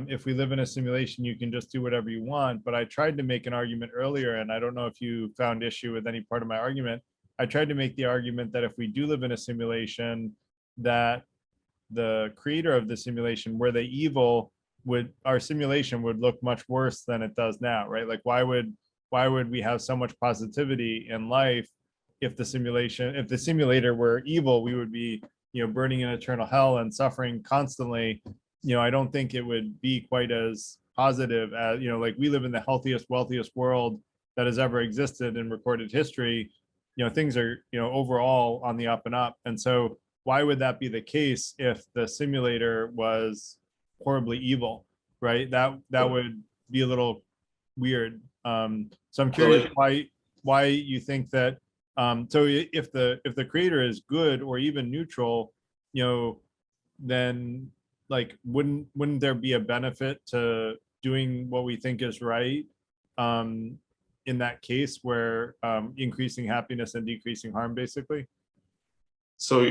if we live in a simulation, you can just do whatever you want. But I tried to make an argument earlier, and I don't know if you found issue with any part of my argument. I tried to make the argument that if we do live in a simulation, that the creator of the simulation, were they evil, our simulation would look much worse than it does now, right? Like why would we have so much positivity in life if the simulator were evil? We would be, burning in eternal hell and suffering constantly. I don't think it would be quite as positive as, like we live in the healthiest, wealthiest world that has ever existed in recorded history. Things are, overall on the up and up. And so why would that be the case if the simulator was horribly evil, right? That would be a little weird. So I'm curious why you think that. So if the creator is good or even neutral, then wouldn't there be a benefit to doing what we think is right in that case, where increasing happiness and decreasing harm, basically? So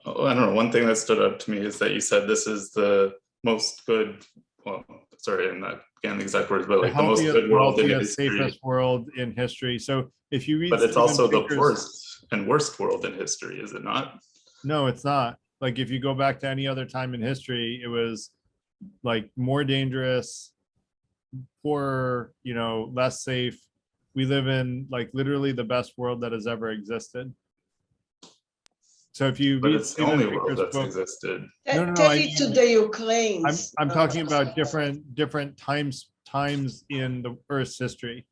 I don't know, one thing that stood out to me is that you said this is the most good, well, sorry, I'm not getting the exact words, but like the most good world in history. Safest world in history. So if you read, but it's also the worst and worst world in history, is it not? No, it's not. Like if you go back to any other time in history, it was like more dangerous, poorer, you know, less safe. We live in like literally the best world that has ever existed. So if you But read it's the only world Baker's that's book, existed. No, no, Tell I it to mean, the Ukrainians. I'm talking about different times in the Earth's history.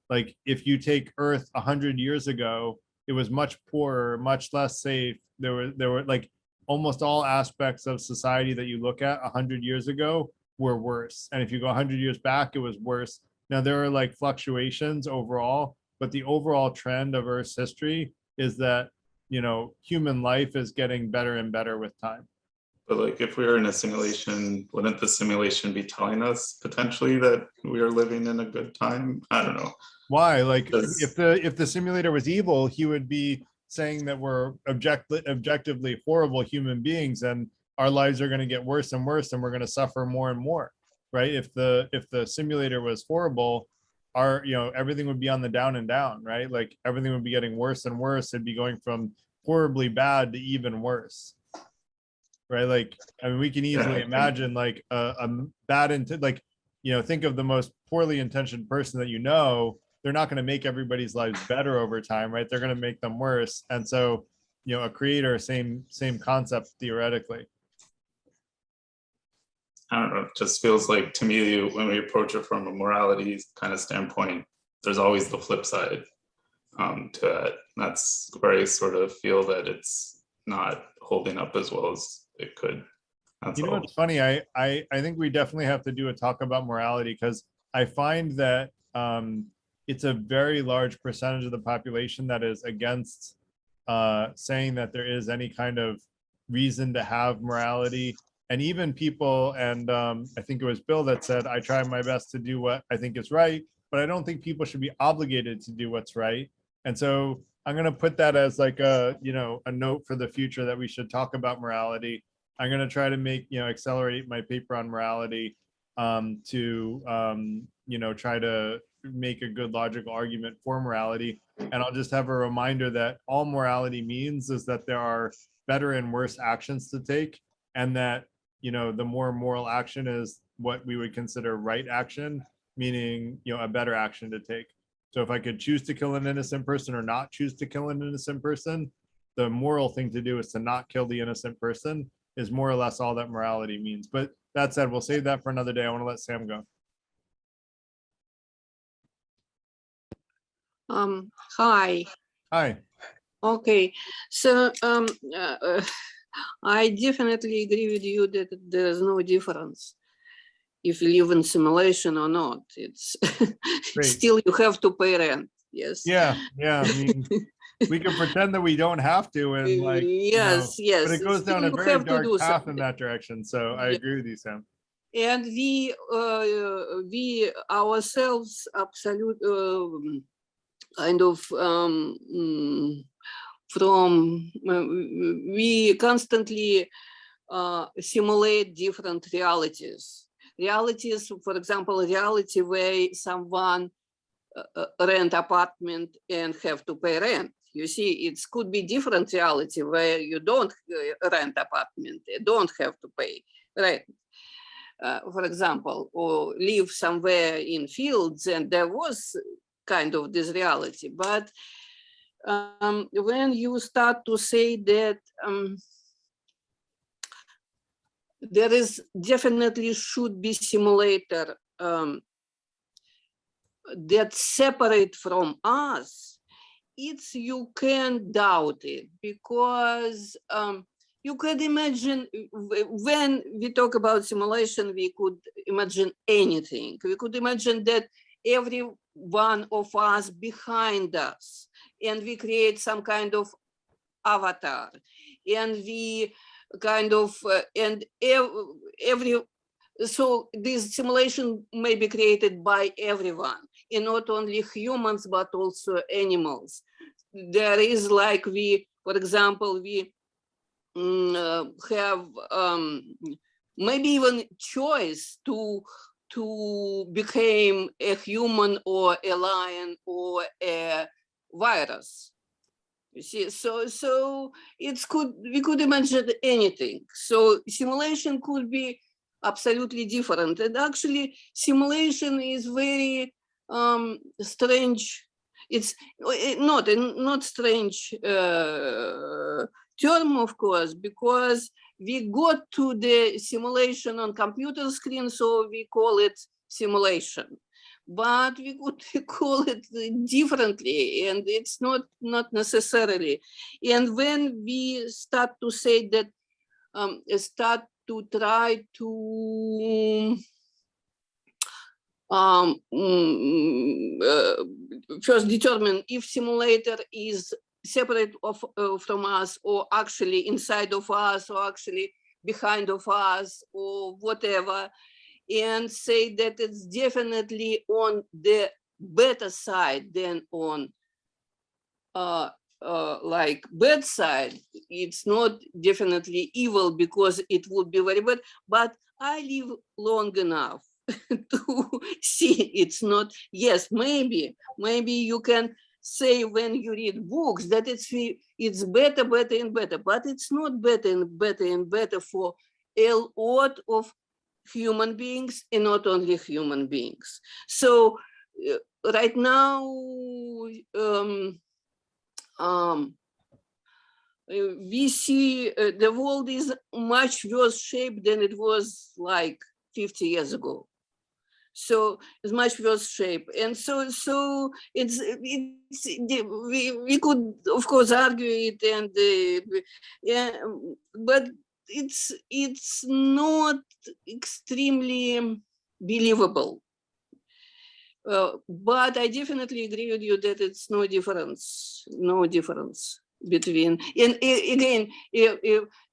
Like if you take Earth 100 years ago, it was much poorer, much less safe. There were like almost all aspects of society that you look at 100 years ago were worse. And if you go 100 years back, it was worse. Now there are like fluctuations overall, but the overall trend of Earth's history is that, you know, human life is getting better and better with time. But like if we were in a simulation, wouldn't the simulation be telling us potentially that we are living in a good time? I don't know. Why? Like Does- if the simulator was evil, he would be saying that we're objectively horrible human beings and our lives are going to get worse and worse and we're going to suffer more and more, right? If the simulator was horrible, our, you know, everything would be on the down and down, right? Like everything would be getting worse and worse. It'd be going from horribly bad to even worse, right? Like, I mean, we can easily imagine like a bad intent, like, you know, think of the most poorly intentioned person that you know. They're not going to make everybody's lives better over time, right? They're going to make them worse. And so, you know, a creator, same concept theoretically. I don't know, it just feels like to me, when we approach it from a morality kind of standpoint, there's always the flip side to that. That's where I sort of feel that it's not holding up as well as it could. That's You know all. what's funny? I think we definitely have to do a talk about morality because I find that it's a very large percentage of the population that is against saying that there is any kind of reason to have morality. And even people, and I think it was Bill that said, I try my best to do what I think is right, but I don't think people should be obligated to do what's right. And so I'm going to put that as like a, you know, a note for the future that we should talk about morality. I'm going to try to make, you know, accelerate my paper on morality to, you know, try to make a good logical argument for morality. And I'll just have a reminder that all morality means is that there are better and worse actions to take, and that, you know, the more moral action is what we would consider right action, meaning, you know, a better action to take. So if I could choose to kill an innocent person or not choose to kill an innocent person, the moral thing to do is to not kill the innocent person, is more or less all that morality means. But that said, we'll save that for another day. I want to let Sam go. Hi. Hi. Okay, so I definitely agree with you that there is no difference if you live in simulation or not. It's still you have to pay rent. Yes. Yeah. I mean, we can pretend that we don't have to, and like, yes, you know, yes. but it goes down a Still you very have to dark do path in something. that direction. So I agree with you, Sam. And we ourselves absolute kind of we constantly simulate different realities. Realities, for example, a reality where someone rent apartment and have to pay rent. You see, it could be different reality where you don't rent apartment, don't have to pay rent. For example, or live somewhere in fields, and there was kind of this reality. But when you start to say that there is definitely should be simulator that separate from us, it's you can doubt it, because you could imagine when we talk about simulation, we could imagine anything. We could imagine that every one of us behind us, and we create some kind of avatar, and we kind of and every so this simulation may be created by everyone, and not only humans but also animals. There is like we, for example, we have maybe even choice to become a human or a lion or a virus. You see, so it's we could imagine anything. So simulation could be absolutely different. And actually, simulation is very strange. It's not strange term, of course, because we got to the simulation on computer screen, so we call it simulation. But we could call it differently, and it's not necessarily. And when we start to say that, start to try to first determine if simulator is separate from us, or actually inside of us, or actually behind of us, or whatever, and say that it's definitely on the better side than on like bad side. It's not definitely evil, because it would be very bad, but I live long enough to see it's not. Yes, maybe you can say when you read books that it's better and better, but it's not better and better for a lot of human beings, and not only human beings. So right now we see the world is much worse shaped than it was like 50 years ago. So it's much worse shape, and so it's we could of course argue it, and yeah, but it's not extremely believable. But I definitely agree with you that it's no difference between, and again,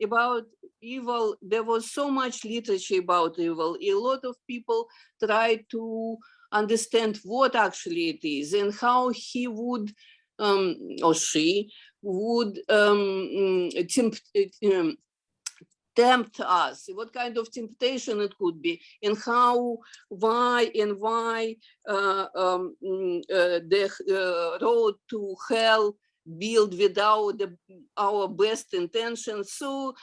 about evil, there was so much literature about evil. A lot of people try to understand what actually it is, and how he would or she would tempt us, what kind of temptation it could be, and why the road to hell built without our best intentions. So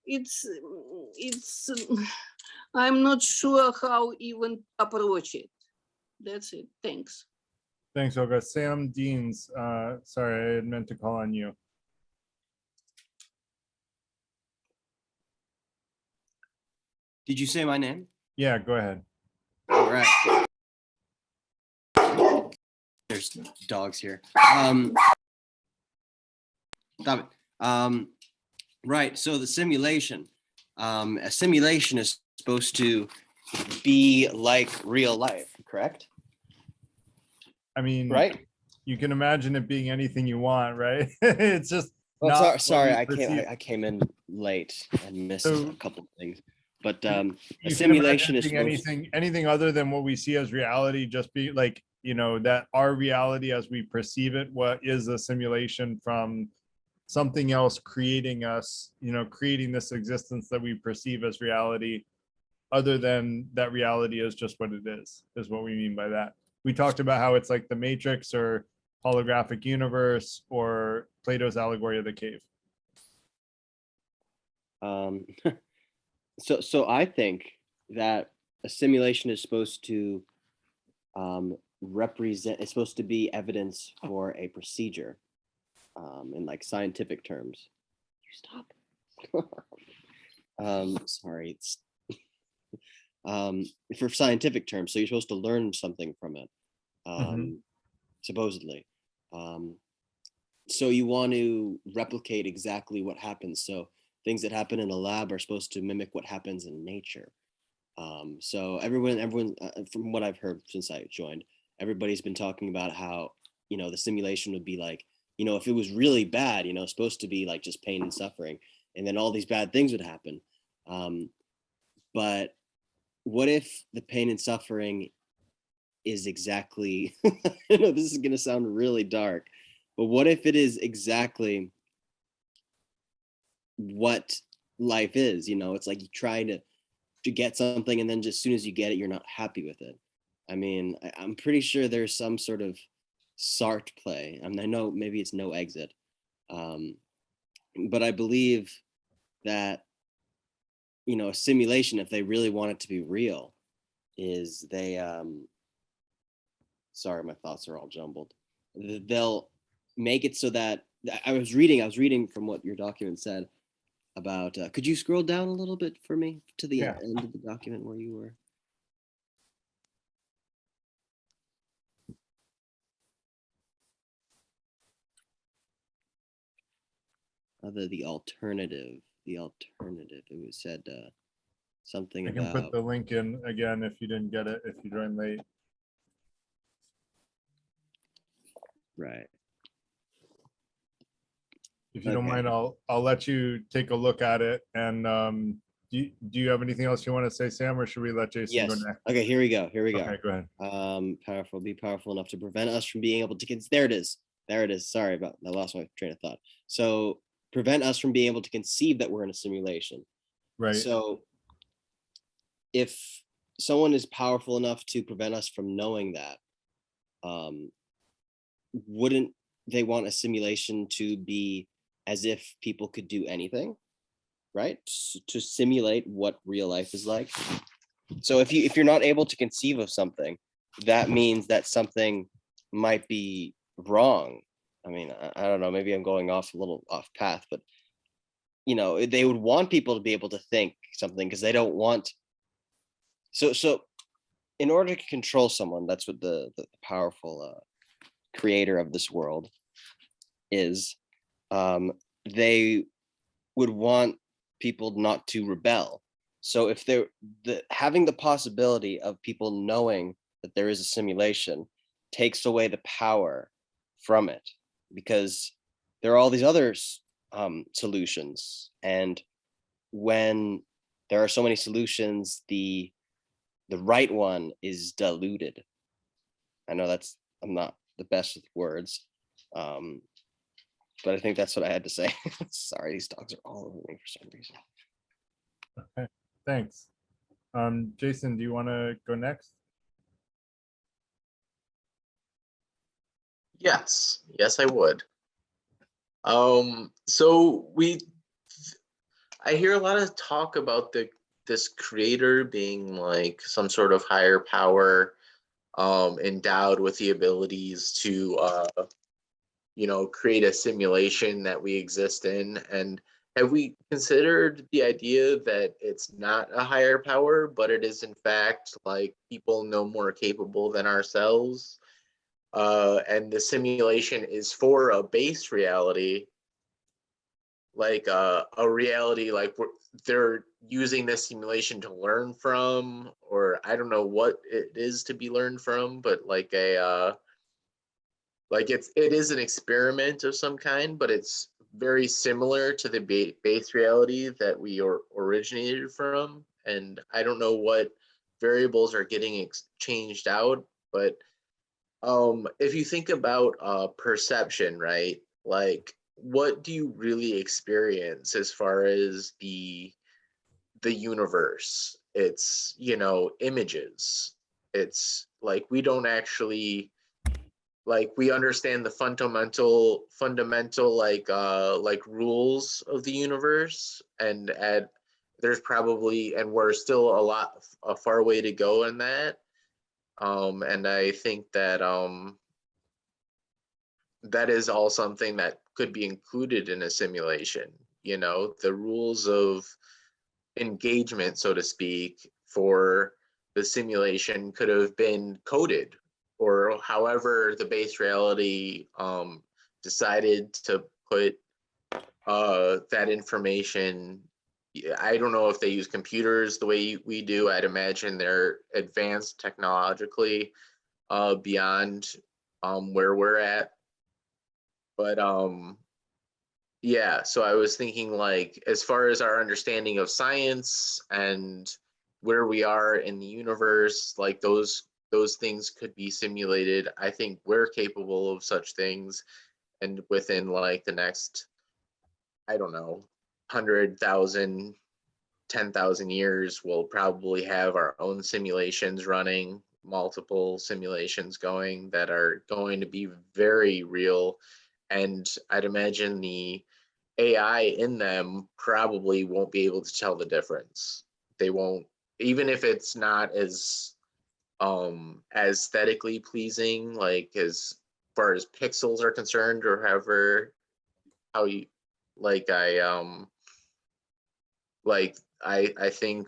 it's I'm not sure how even approach it. That's it. Thanks. Thanks, Olga. Sam Deans, sorry, I had meant to call on you. Did you say my name? Yeah, go ahead. All right. There's dogs here. Stop it. Right. So the simulation. A simulation is supposed to be like real life, correct? I mean, Right. You can imagine it being anything you want, right? It's just. Oh, not sorry, what we perceive. I came in late and missed So- a couple of things. But a You can simulation is imagine supposed anything other than what we see as reality, just be like, that our reality as we perceive it, what is a simulation from something else creating us, creating this existence that we perceive as reality, other than that reality is just what it is what we mean by that. We talked about how it's like the Matrix or holographic universe or Plato's allegory of the cave. So I think that a simulation is supposed to represent, it's supposed to be evidence for a procedure in like scientific terms. You stop. Sorry, it's for scientific terms. So you're supposed to learn something from it, supposedly. So you want to replicate exactly what happens. So things that happen in a lab are supposed to mimic what happens in nature. So everyone, from what I've heard since I joined, everybody's been talking about how, the simulation would be like, if it was really bad, it's supposed to be like just pain and suffering, and then all these bad things would happen. But what if the pain and suffering is exactly, I know this is going to sound really dark, but what if it is exactly what life is? It's like you try to get something, and then just as soon as you get it, you're not happy with it. I mean, I'm pretty sure there's some sort of Sartre play. I mean, I know maybe it's no exit, but I believe that you know, a simulation, if they really want it to be real, is they sorry, my thoughts are all jumbled. They'll make it so that I was reading from what your document said about, could you scroll down a little bit for me to the Yeah. end of the document where you were? The alternative, it was said something I can about, put the link in again if you didn't get it, if you joined late. right. If you don't Okay. mind, I'll let you take a look at it. And do you have anything else you want to say, Sam, or should we let Jason go Yes. next? Okay, here we go. Okay, go ahead. Powerful, be powerful enough to prevent us from being able to there it is. There it is. Sorry about, I lost my train of thought. So prevent us from being able to conceive that we're in a simulation. Right. So if someone is powerful enough to prevent us from knowing that, wouldn't they want a simulation to be as if people could do anything, right? To simulate what real life is like. So if you're not able to conceive of something, that means that something might be wrong. I mean, I don't know, maybe I'm going off a little off path, but you know, they would want people to be able to think something because they don't want. So in order to control someone, that's what the powerful creator of this world is. They would want people not to rebel. So if they're having the possibility of people knowing that there is a simulation takes away the power from it, because there are all these other solutions, and when there are so many solutions, the right one is diluted. I know I'm not the best with words, but I think that's what I had to say. Sorry, these dogs are all over me for some reason. Okay, thanks. Jason, do you want to go next? Yes, I would. So I hear a lot of talk about this creator being like some sort of higher power, endowed with the abilities to create a simulation that we exist in. And have we considered the idea that it's not a higher power, but it is in fact like people no more capable than ourselves? And the simulation is for a base reality, like a reality like they're using this simulation to learn from, or I don't know what it is to be learned from, but like like it is an experiment of some kind, but it's very similar to the base reality that we originated from. And I don't know what variables are getting changed out, but if you think about perception, right? Like, what do you really experience as far as the universe? It's, images. It's like we don't actually, like, we understand the fundamental like rules of the universe, and there's probably, and we're still a far way to go in that. And I think that that is all something that could be included in a simulation. The rules of engagement, so to speak, for the simulation could have been coded, or however the base reality decided to put that information. I don't know if they use computers the way we do. I'd imagine they're advanced technologically beyond where we're at. But yeah, so I was thinking, like, as far as our understanding of science and where we are in the universe, like those things could be simulated. I think we're capable of such things, and within like the next, I don't know, 100,000, 10,000 years, we'll probably have our own simulations running, multiple simulations going that are going to be very real. And I'd imagine the AI in them probably won't be able to tell the difference. They won't, even if it's not as aesthetically pleasing, like as far as pixels are concerned, or however how you like I think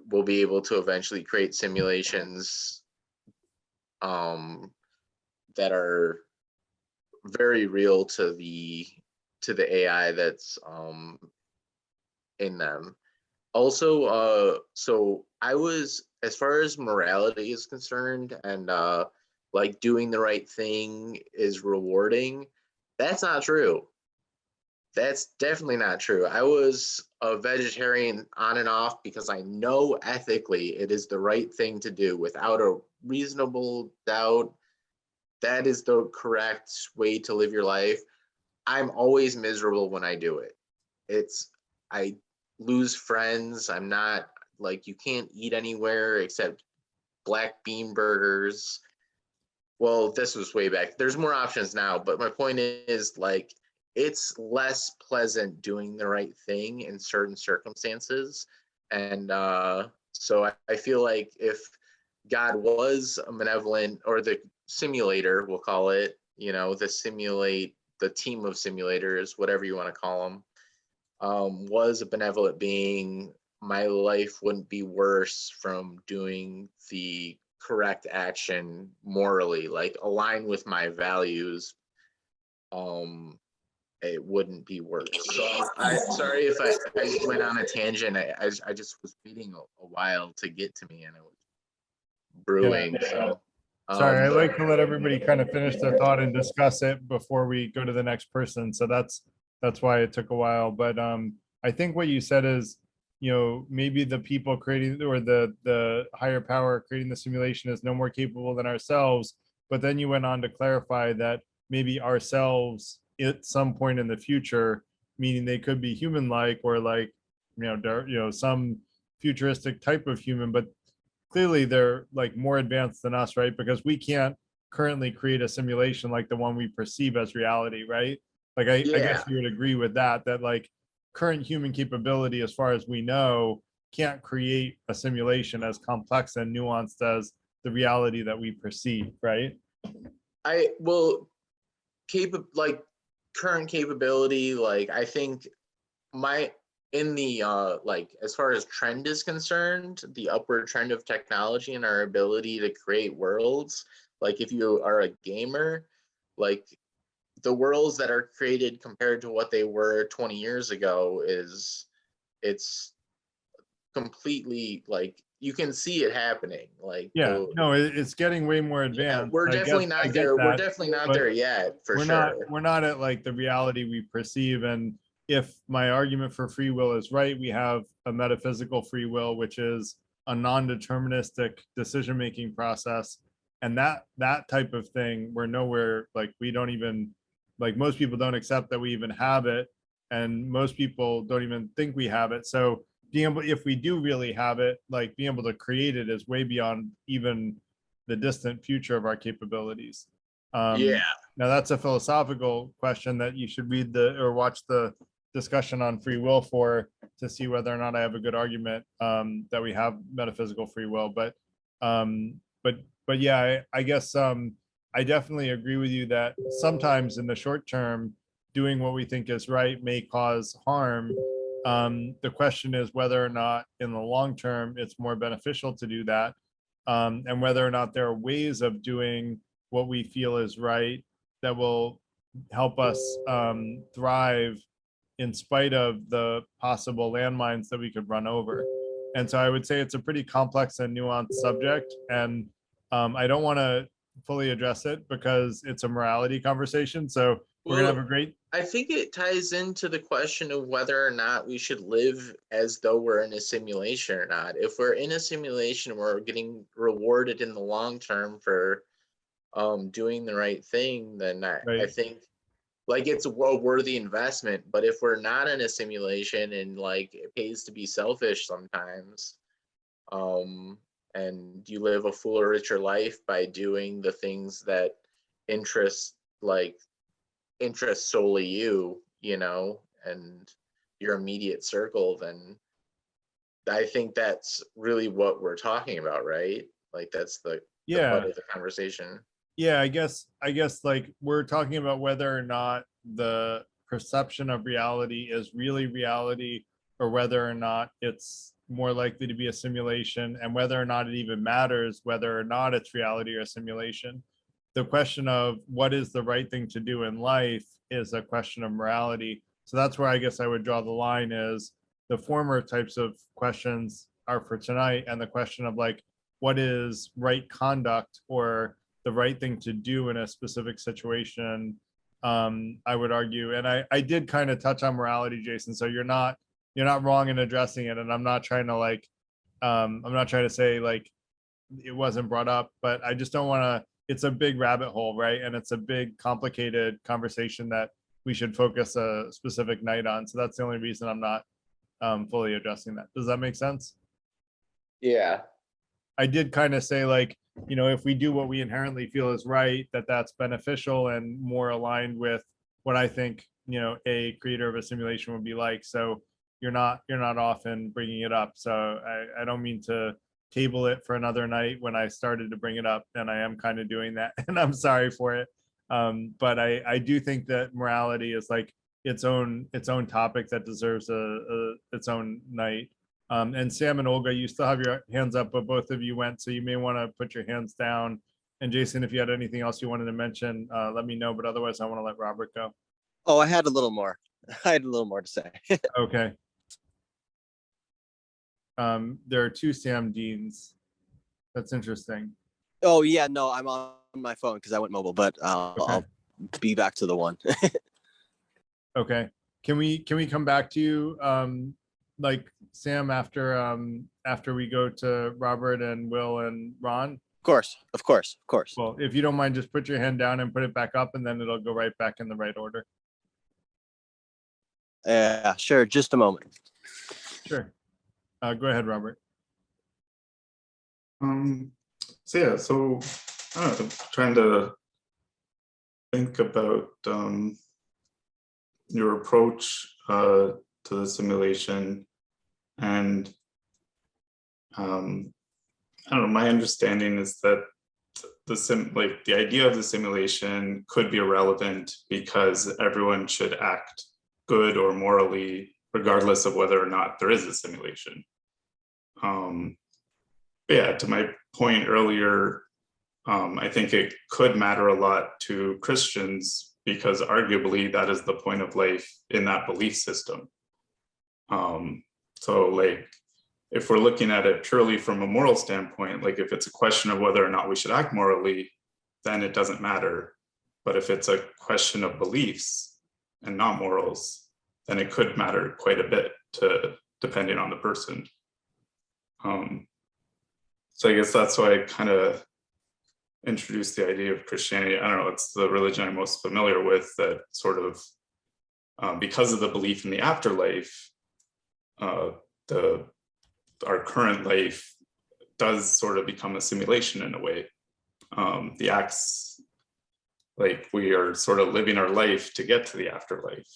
we'll be able to eventually create simulations that are very real to the AI that's in them. Also, so I was, as far as morality is concerned, and like doing the right thing is rewarding, that's not true. That's definitely not true. I was a vegetarian on and off because I know ethically it is the right thing to do without a reasonable doubt. That is the correct way to live your life. I'm always miserable when I do it. I lose friends. I'm not, like, you can't eat anywhere except black bean burgers. Well, this was way back. There's more options now, but my point is, like, it's less pleasant doing the right thing in certain circumstances. And so I feel like if God was a benevolent, or the simulator, we'll call it, the team of simulators, whatever you want to call them, was a benevolent being, my life wouldn't be worse from doing the correct action morally, like aligned with my values. It wouldn't be worse. So I'm sorry if I went on a tangent. I just was waiting a while to get to me, and it was brewing. Yeah. So Sorry, I like to let everybody kind of finish their thought and discuss it before we go to the next person. So that's why it took a while. But I think what you said is, maybe the people creating, or the higher power creating the simulation is no more capable than ourselves. But then you went on to clarify that maybe ourselves at some point in the future, meaning they could be human-like, or like, some futuristic type of human, but clearly they're like more advanced than us, right? Because we can't currently create a simulation like the one we perceive as reality, right? Like I guess you would agree with that like current human capability, as far as we know, can't create a simulation as complex and nuanced as the reality that we perceive, right? Current capability, like, I think in the like, as far as trend is concerned, the upward trend of technology and our ability to create worlds, like if you are a gamer, like the worlds that are created compared to what they were 20 years ago it's completely, like, you can see it happening, like it's getting way more advanced. we're definitely not there. We're definitely not there yet, for sure. We're not at like the reality we perceive. And if my argument for free will is right, we have a metaphysical free will, which is a non-deterministic decision-making process. And that type of thing, we're nowhere, like, we don't even, like, most people don't accept that we even have it. And most people don't even think we have it. So being able, if we do really have it, like being able to create it is way beyond even the distant future of our capabilities. Now that's a philosophical question that you should read or watch the discussion on free will to see whether or not I have a good argument that we have metaphysical free will. But yeah, I guess I definitely agree with you that sometimes in the short term, doing what we think is right may cause harm. The question is whether or not in the long term it's more beneficial to do that, and whether or not there are ways of doing what we feel is right that will help us thrive in spite of the possible landmines that we could run over. And so I would say it's a pretty complex and nuanced subject, and I don't want to fully address it because it's a morality conversation. So we're gonna have a great. I think it ties into the question of whether or not we should live as though we're in a simulation or not. If we're in a simulation, we're getting rewarded in the long term for doing the right thing, then I think, like, it's a worthy investment. But if we're not in a simulation, and like it pays to be selfish sometimes, and you live a fuller, richer life by doing the things that interest solely you, and your immediate circle, then I think that's really what we're talking about, right? Like that's the butt of the conversation. Yeah, I guess like we're talking about whether or not the perception of reality is really reality, or whether or not it's more likely to be a simulation, and whether or not it even matters whether or not it's reality or simulation. The question of what is the right thing to do in life is a question of morality. So that's where I guess I would draw the line, is the former types of questions are for tonight, and the question of like, what is right conduct or the right thing to do in a specific situation, I would argue. And I did kind of touch on morality, Jason, so you're not wrong in addressing it. And I'm not trying to like, I'm not trying to say like it wasn't brought up, but I just don't want to, it's a big rabbit hole, right? And it's a big complicated conversation that we should focus a specific night on. So that's the only reason I'm not fully addressing that. Does that make sense? Yeah. I did kind of say like, you know, if we do what we inherently feel is right, that's beneficial and more aligned with what I think, you know, a creator of a simulation would be like. So you're not off in bringing it up. So I don't mean to table it for another night when I started to bring it up, and I am kind of doing that, and I'm sorry for it. But I do think that morality is like its own topic that deserves its own night. And Sam and Olga, you still have your hands up, but both of you went, so you may want to put your hands down. And Jason, if you had anything else you wanted to mention, let me know. But otherwise, I want to let Robert go. Oh, I had a little more. I had a little more to say. Okay. There are two Sam Deans. That's interesting. Oh yeah, no, I'm on my phone because I went mobile, but Okay. I'll be back to the one. Okay. Can we come back to you, like Sam, after we go to Robert and Will and Ron? Of course. Well, if you don't mind, just put your hand down and put it back up, and then it'll go right back in the right order. Yeah, sure. Just a moment. Sure. Go ahead, Robert. So yeah, so I don't know, I'm trying to think about your approach to the simulation, and I don't know, my understanding is that the idea of the simulation could be irrelevant because everyone should act good or morally regardless of whether or not there is a simulation. Yeah, to my point earlier, I think it could matter a lot to Christians because arguably that is the point of life in that belief system. So like, if we're looking at it purely from a moral standpoint, like if it's a question of whether or not we should act morally, then it doesn't matter. But if it's a question of beliefs and not morals, then it could matter quite a bit depending on the person. So I guess that's why I kind of introduced the idea of Christianity. I don't know, it's the religion I'm most familiar with that sort of, because of the belief in the afterlife, our current life does sort of become a simulation in a way. The acts, like we are sort of living our life to get to the afterlife.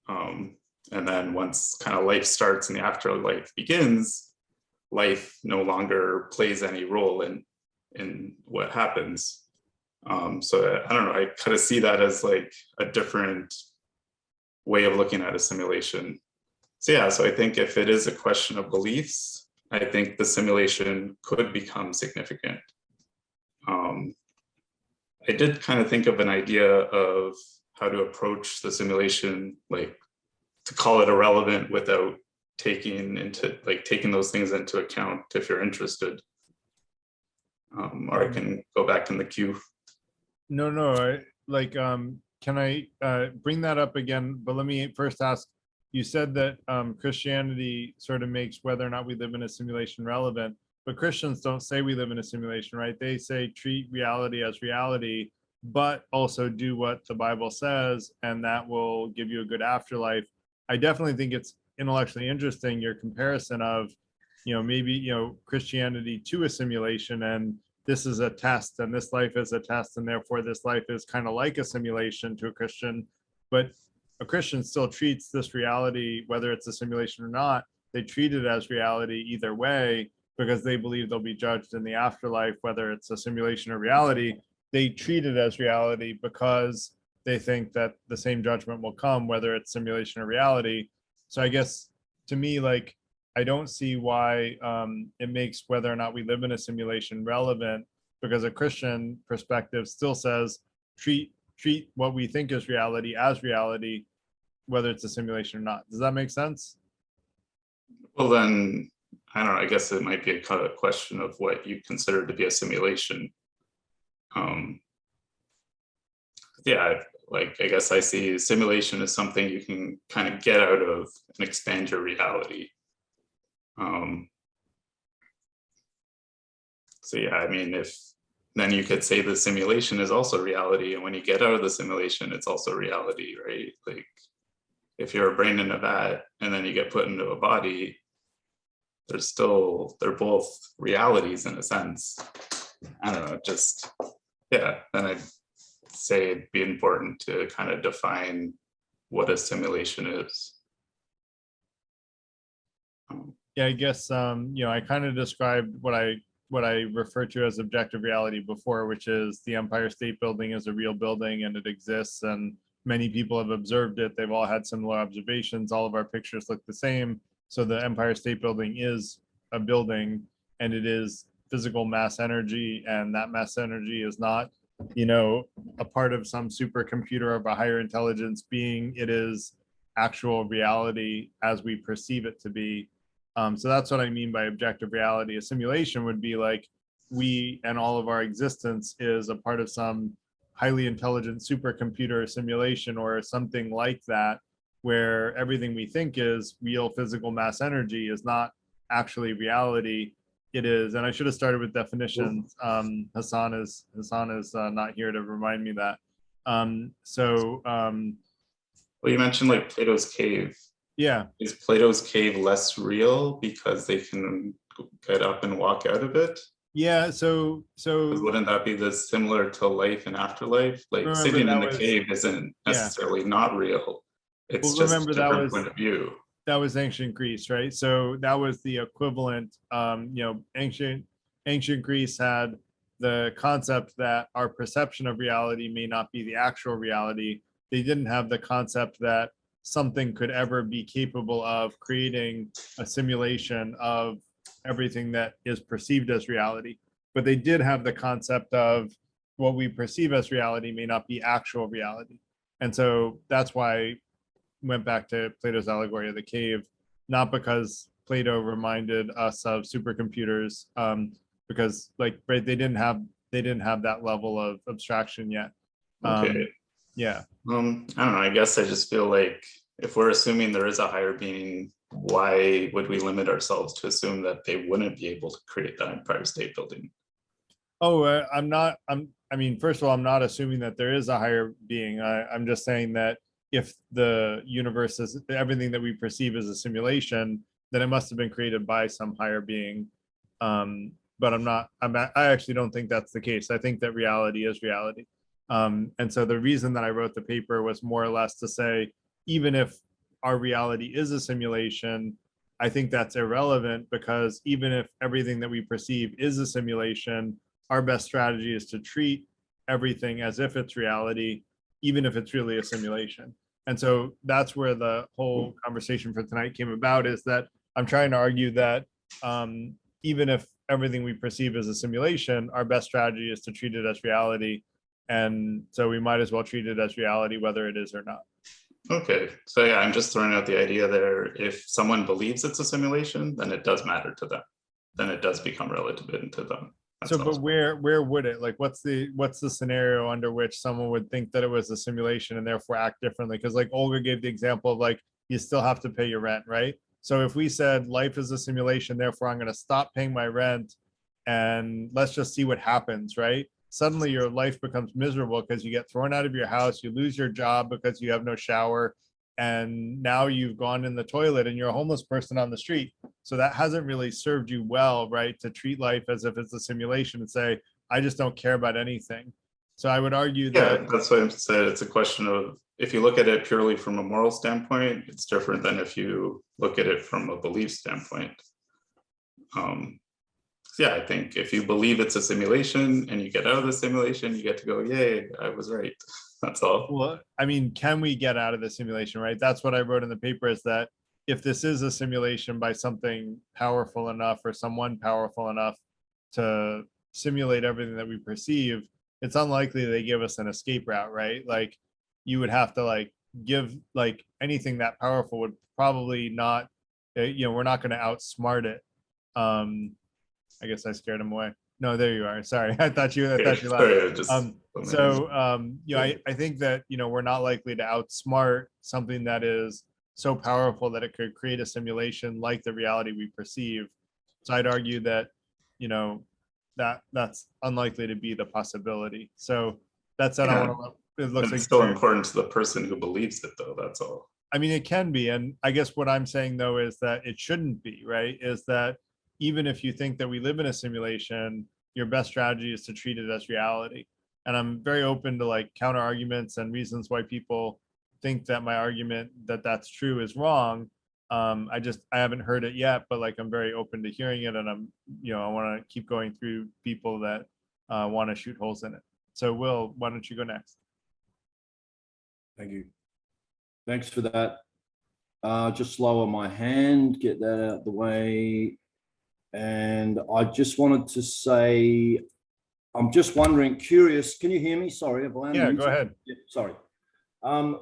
And then once kind of life starts and the afterlife begins, life no longer plays any role in what happens. So I don't know, I kind of see that as like a different way of looking at a simulation. So yeah, so I think if it is a question of beliefs, I think the simulation could become significant. I did kind of think of an idea of how to approach the simulation, like to call it irrelevant without taking those things into account if you're interested. Or I can go back in the queue. No, can I bring that up again? But let me first ask, you said that Christianity sort of makes whether or not we live in a simulation relevant, but Christians don't say we live in a simulation, right? They say treat reality as reality, but also do what the Bible says, and that will give you a good afterlife. I definitely think it's intellectually interesting, your comparison of, maybe, Christianity to a simulation, and this is a test, and this life is a test, and therefore this life is kind of like a simulation to a Christian. But a Christian still treats this reality, whether it's a simulation or not, they treat it as reality either way, because they believe they'll be judged in the afterlife, whether it's a simulation or reality. They treat it as reality because they think that the same judgment will come, whether it's simulation or reality. So I guess to me, like, I don't see why it makes whether or not we live in a simulation relevant, because a Christian perspective still says treat what we think is reality as reality, whether it's a simulation or not. Does that make sense? Well, then, I don't know, I guess it might be a kind of question of what you consider to be a simulation. Yeah, like, I guess I see simulation as something you can kind of get out of and expand your reality. So yeah, I mean, if then you could say the simulation is also reality, and when you get out of the simulation, it's also reality, right? Like, if you're a brain in a vat and then you get put into a body, they're both realities in a sense. I don't know, just, yeah, then I'd say it'd be important to kind of define what a simulation is. Yeah, I guess I kind of described what I refer to as objective reality before, which is the Empire State Building is a real building and it exists, and many people have observed it. They've all had similar observations. All of our pictures look the same. So the Empire State Building is a building, and it is physical mass energy, and that mass energy is not, a part of some supercomputer of a higher intelligence being. It is actual reality as we perceive it to be. So that's what I mean by objective reality. A simulation would be like we and all of our existence is a part of some highly intelligent supercomputer simulation or something like that, where everything we think is real physical mass energy is not actually reality. It is, and I should have started with definitions. Hassan is not here to remind me that. Well, you mentioned like Plato's cave. Yeah. Is Plato's cave less real because they can get up and walk out of it? Yeah, so wouldn't that be this similar to life and afterlife? Like sitting in the cave isn't necessarily not real. It's just a different point of view. That was ancient Greece, right? So that was the equivalent. Ancient Greece had the concept that our perception of reality may not be the actual reality. They didn't have the concept that something could ever be capable of creating a simulation of everything that is perceived as reality. But they did have the concept of what we perceive as reality may not be actual reality. And so that's why I went back to Plato's allegory of the cave, not because Plato reminded us of supercomputers, because like, right, they didn't have that level of abstraction yet. Okay. Yeah. I don't know. I guess I just feel like if we're assuming there is a higher being, why would we limit ourselves to assume that they wouldn't be able to create that Empire State Building? Oh, I mean, first of all, I'm not assuming that there is a higher being. I'm just saying that if the universe is everything that we perceive as a simulation, then it must have been created by some higher being. But I actually don't think that's the case. I think that reality is reality. And so the reason that I wrote the paper was more or less to say, even if our reality is a simulation, I think that's irrelevant, because even if everything that we perceive is a simulation, our best strategy is to treat everything as if it's reality, even if it's really a simulation. And so that's where the whole conversation for tonight came about, is that I'm trying to argue that even if everything we perceive is a simulation, our best strategy is to treat it as reality. And so we might as well treat it as reality, whether it is or not. Okay, so yeah, I'm just throwing out the idea there. If someone believes it's a simulation, then it does matter to them. Then it does become relevant to them. So, but where would it, like, what's the scenario under which someone would think that it was a simulation and therefore act differently? Because like Olga gave the example of like, you still have to pay your rent, right? So if we said life is a simulation, therefore I'm going to stop paying my rent and let's just see what happens, right? Suddenly your life becomes miserable because you get thrown out of your house, you lose your job because you have no shower, and now you've gone in the toilet and you're a homeless person on the street. So that hasn't really served you well, right? To treat life as if it's a simulation and say, I just don't care about anything. So I would argue that. Yeah, that's why I said it's a question of if you look at it purely from a moral standpoint, it's different than if you look at it from a belief standpoint. Yeah, I think if you believe it's a simulation and you get out of the simulation, you get to go, yay, I was right. That's all. Well, I mean, can we get out of the simulation, right? That's what I wrote in the paper, is that if this is a simulation by something powerful enough or someone powerful enough to simulate everything that we perceive, it's unlikely they give us an escape route, right? Like you would have to like give like anything that powerful would probably not, we're not going to outsmart it. I guess I scared him away. No, there you are. Sorry. I thought you left. I think that, we're not likely to outsmart something that is so powerful that it could create a simulation like the reality we perceive. So I'd argue that, that's unlikely to be the possibility. So that's not, it looks like it's still important to the person who believes it though, that's all. I mean, it can be. And I guess what I'm saying though, is that it shouldn't be, right? Is that even if you think that we live in a simulation, your best strategy is to treat it as reality. And I'm very open to like counter arguments and reasons why people think that my argument that that's true is wrong. I haven't heard it yet, but like I'm very open to hearing it, and I'm I want to keep going through people that want to shoot holes in it. So Will, why don't you go next? Thank you. Thanks for that. Just lower my hand, get that out of the way. And I just wanted to say, I'm just wondering, curious, can you hear me? Sorry, have I Yeah, go ahead. Yeah, sorry.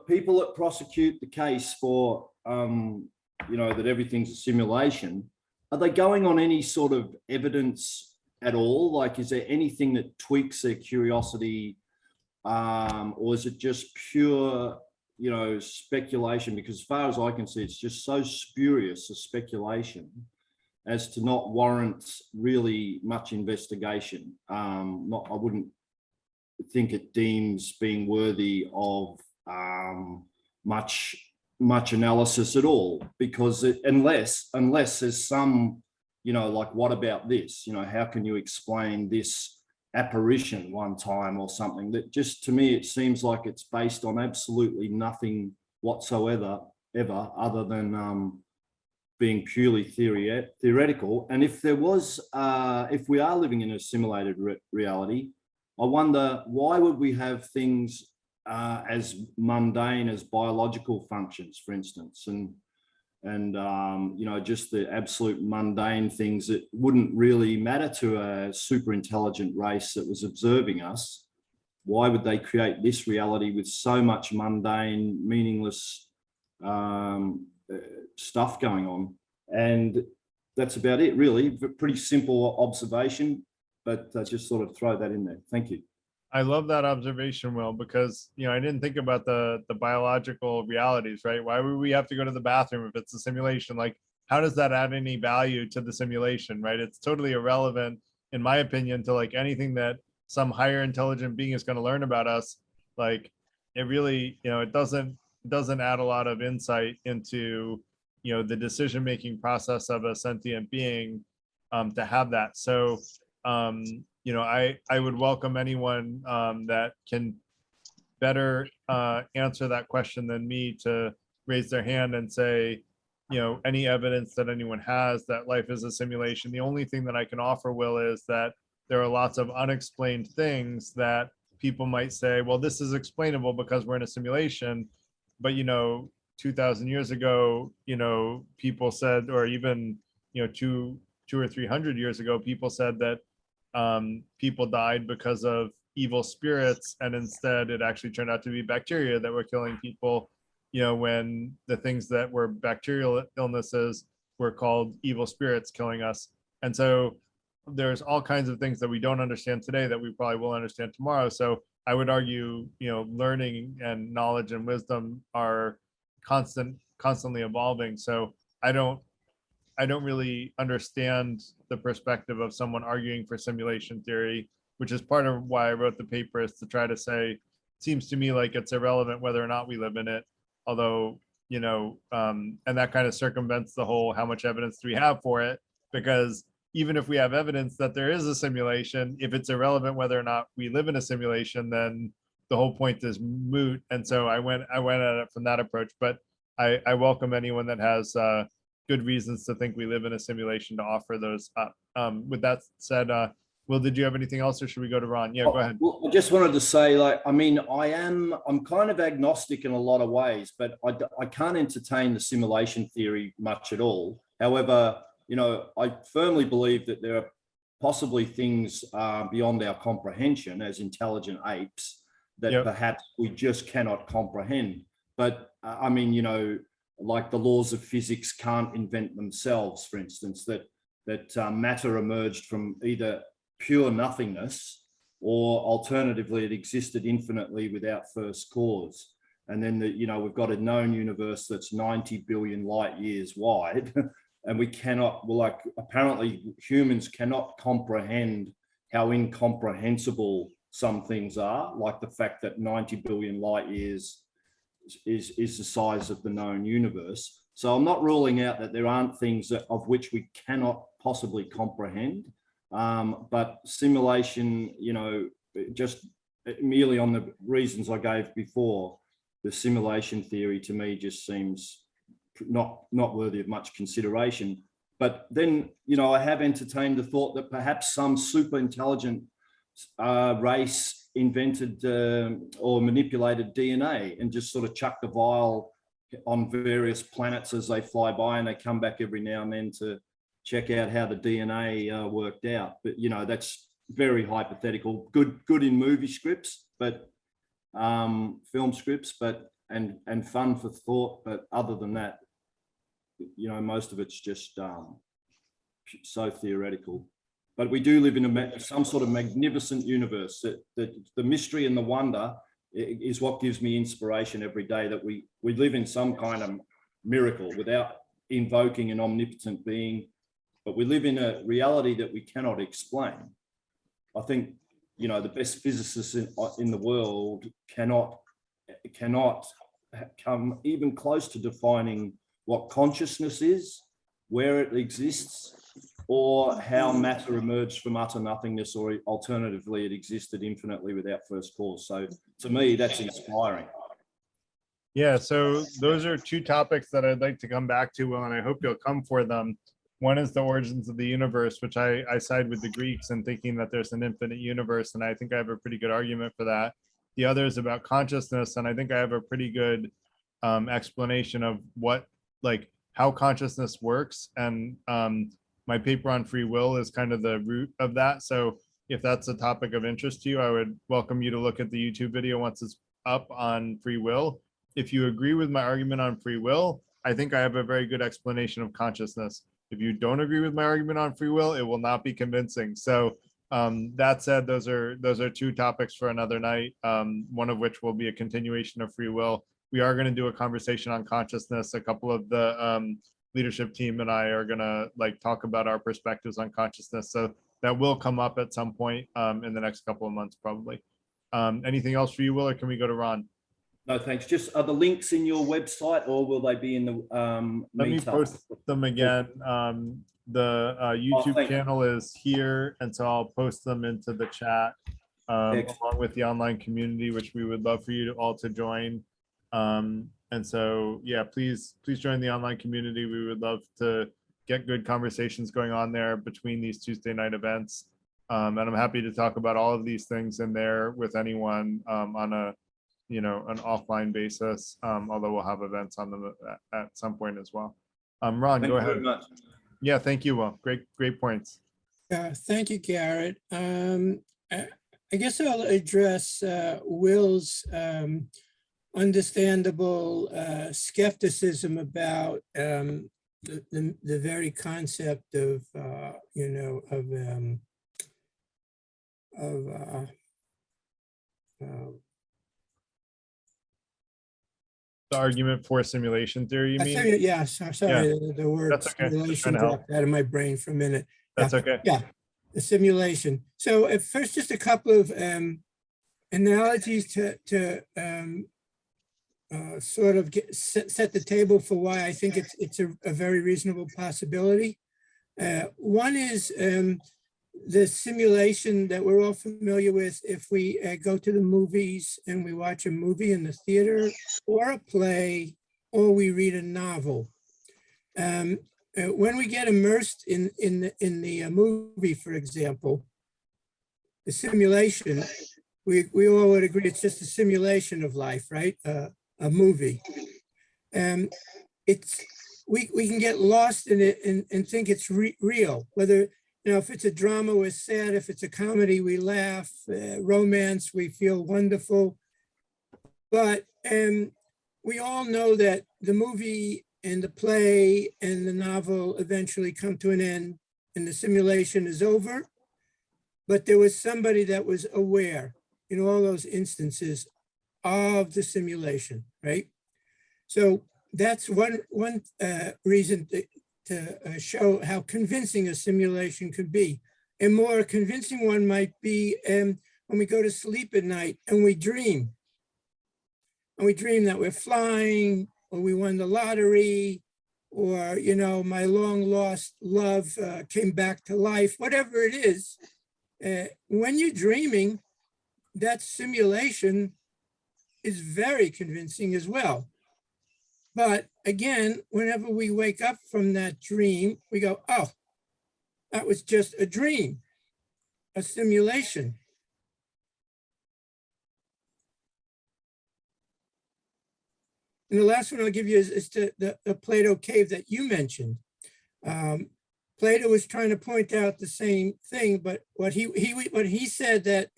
People that prosecute the case for, that everything's a simulation, are they going on any sort of evidence at all? Like, is there anything that tweaks their curiosity, or is it just pure, speculation? Because as far as I can see, it's just so spurious a speculation as to not warrant really much investigation. I wouldn't think it deems being worthy of much analysis at all, because unless there's some, like, what about this? How can you explain this apparition one time or something? That just, to me, it seems like it's based on absolutely nothing whatsoever, other than being purely theoretical. And if there was, if we are living in a simulated reality, I wonder, why would we have things as mundane as biological functions, for instance, and just the absolute mundane things that wouldn't really matter to a super intelligent race that was observing us? Why would they create this reality with so much mundane, meaningless stuff going on? And that's about it, really. Pretty simple observation, but just sort of throw that in there. Thank you. I love that observation, Will, because I didn't think about the biological realities, right? Why would we have to go to the bathroom if it's a simulation? Like, how does that add any value to the simulation, right? It's totally irrelevant, in my opinion, to like anything that some higher intelligent being is going to learn about us. Like, it really, it doesn't add a lot of insight into the decision-making process of a sentient being to have that. So I would welcome anyone that can better answer that question than me to raise their hand and say, any evidence that anyone has that life is a simulation. The only thing that I can offer, Will, is that there are lots of unexplained things that people might say, well, this is explainable because we're in a simulation. But 2,000 years ago, people said, or even 200 or 300 years ago, people said that people died because of evil spirits, and instead it actually turned out to be bacteria that were killing people, when the things that were bacterial illnesses were called evil spirits killing us. And so there's all kinds of things that we don't understand today that we probably will understand tomorrow. So I would argue, learning and knowledge and wisdom are constantly evolving. So I don't really understand the perspective of someone arguing for simulation theory, which is part of why I wrote the paper, is to try to say, it seems to me like it's irrelevant whether or not we live in it. Although, and that kind of circumvents the whole, how much evidence do we have for it? Because even if we have evidence that there is a simulation, if it's irrelevant whether or not we live in a simulation, then the whole point is moot. And so I went at it from that approach, but I welcome anyone that has good reasons to think we live in a simulation to offer those up. With that said, Will, did you have anything else, or should we go to Ron? Yeah, go ahead. Well, I just wanted to say, like, I mean, I'm kind of agnostic in a lot of ways, but I can't entertain the simulation theory much at all. However, you know, I firmly believe that there are possibly things beyond our comprehension as intelligent apes that perhaps we just cannot comprehend. But I mean, you know, like the laws of physics can't invent themselves, for instance, that matter emerged from either pure nothingness, or alternatively, it existed infinitely without first cause. And then, you know, we've got a known universe that's 90 billion light years wide, and we cannot, well, like, apparently humans cannot comprehend how incomprehensible some things are, like the fact that 90 billion light years is the size of the known universe. So I'm not ruling out that there aren't things of which we cannot possibly comprehend. But simulation, you know, just merely on the reasons I gave before, the simulation theory to me just seems not worthy of much consideration. But then, you know, I have entertained the thought that perhaps some super intelligent race invented or manipulated DNA and just sort of chucked a vial on various planets as they fly by, and they come back every now and then to check out how the DNA worked out. But, you know, that's very hypothetical, good in movie scripts, but film scripts, but and fun for thought. But other than that, you know, most of it's just so theoretical. But we do live in some sort of magnificent universe that the mystery and the wonder is what gives me inspiration every day, that we live in some kind of miracle without invoking an omnipotent being. But we live in a reality that we cannot explain. I think, you know, the best physicists in the world cannot come even close to defining what consciousness is, where it exists, or how matter emerged from utter nothingness, or alternatively, it existed infinitely without first cause. So to me, that's inspiring. Yeah, so those are two topics that I'd like to come back to, Will, and I hope you'll come for them. One is the origins of the universe, which I side with the Greeks in thinking that there's an infinite universe, and I think I have a pretty good argument for that. The other is about consciousness, and I think I have a pretty good explanation of how consciousness works. And my paper on free will is kind of the root of that. So if that's a topic of interest to you, I would welcome you to look at the YouTube video once it's up on free will. If you agree with my argument on free will, I think I have a very good explanation of consciousness. If you don't agree with my argument on free will, it will not be convincing. So that said, those are two topics for another night, one of which will be a continuation of free will. We are going to do a conversation on consciousness. A couple of the leadership team and I are going to talk about our perspectives on consciousness. So that will come up at some point in the next couple of months, probably. Anything else for you, Will, or can we go to Ron? No, thanks. Just are the links in your website, or will they be in the Let me post them again. The YouTube channel is here, and so I'll post them into the chat along with the online community, which we would love for you all to join. And so, yeah, please join the online community. We would love to get good conversations going on there between these Tuesday night events. And I'm happy to talk about all of these things in there with anyone on an offline basis, although we'll have events on them at some point as well. Ron, go ahead. Yeah, thank you, Will. Great points. Thank you, Garrett. I guess I'll address Will's understandable skepticism about the very concept of the argument for simulation theory, you mean? Yes, I'm sorry, Yeah. the word That's okay. simulation dropped out of my brain for a minute. That's okay. Yeah, the simulation. So at first, just a couple of analogies to sort of set the table for why I think it's a very reasonable possibility. One is the simulation that we're all familiar with if we go to the movies and we watch a movie in the theater or a play or we read a novel. When we get immersed in the movie, for example, the simulation, we all would agree it's just a simulation of life, right? A movie. We can get lost in it and think it's real, whether, if it's a drama, we're sad. If it's a comedy, we laugh. Romance, we feel wonderful. But we all know that the movie and the play and the novel eventually come to an end and the simulation is over. But there was somebody that was aware in all those instances of the simulation, right? So that's one reason to show how convincing a simulation could be. A more convincing one might be when we go to sleep at night and we dream. And we dream that we're flying, or we won the lottery, or, my long lost love came back to life, whatever it is. When you're dreaming, that simulation is very convincing as well. But again, whenever we wake up from that dream, we go, oh, that was just a dream, a simulation. And the last one I'll give you is to the Plato cave that you mentioned. Plato was trying to point out the same thing, but what he said that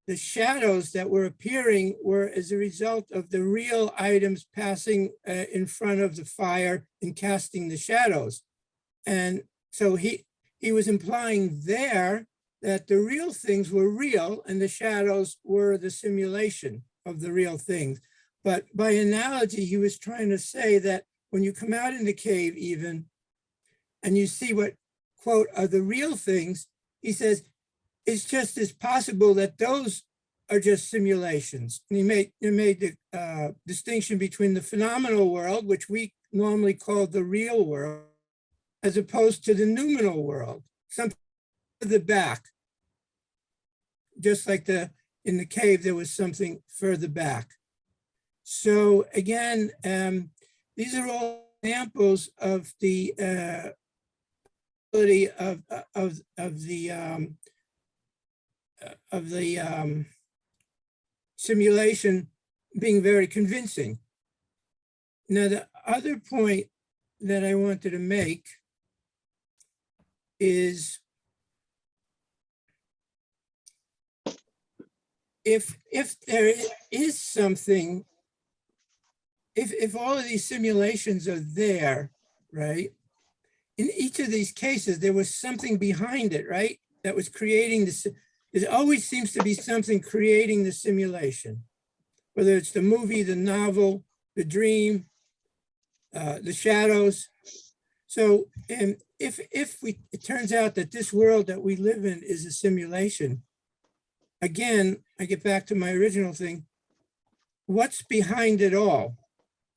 the shadows that were appearing were as a result of the real items passing in front of the fire and casting the shadows. And so he was implying there that the real things were real and the shadows were the simulation of the real things. But by analogy, he was trying to say that when you come out in the cave even, and you see what, quote, are the real things, he says, it's just as possible that those are just simulations. And he made the distinction between the phenomenal world, which we normally call the real world, as opposed to the noumenal world, something further back. Just like in the cave, there was something further back. So again, these are all examples of the ability of the simulation being very convincing. Now, the other point that I wanted to make is if there is something, if all of these simulations are there, right? In each of these cases, there was something behind it, right? That was creating this. There always seems to be something creating the simulation, whether it's the movie, the novel, the dream, the shadows. So, and if it turns out that this world that we live in is a simulation, again, I get back to my original thing, what's behind it all?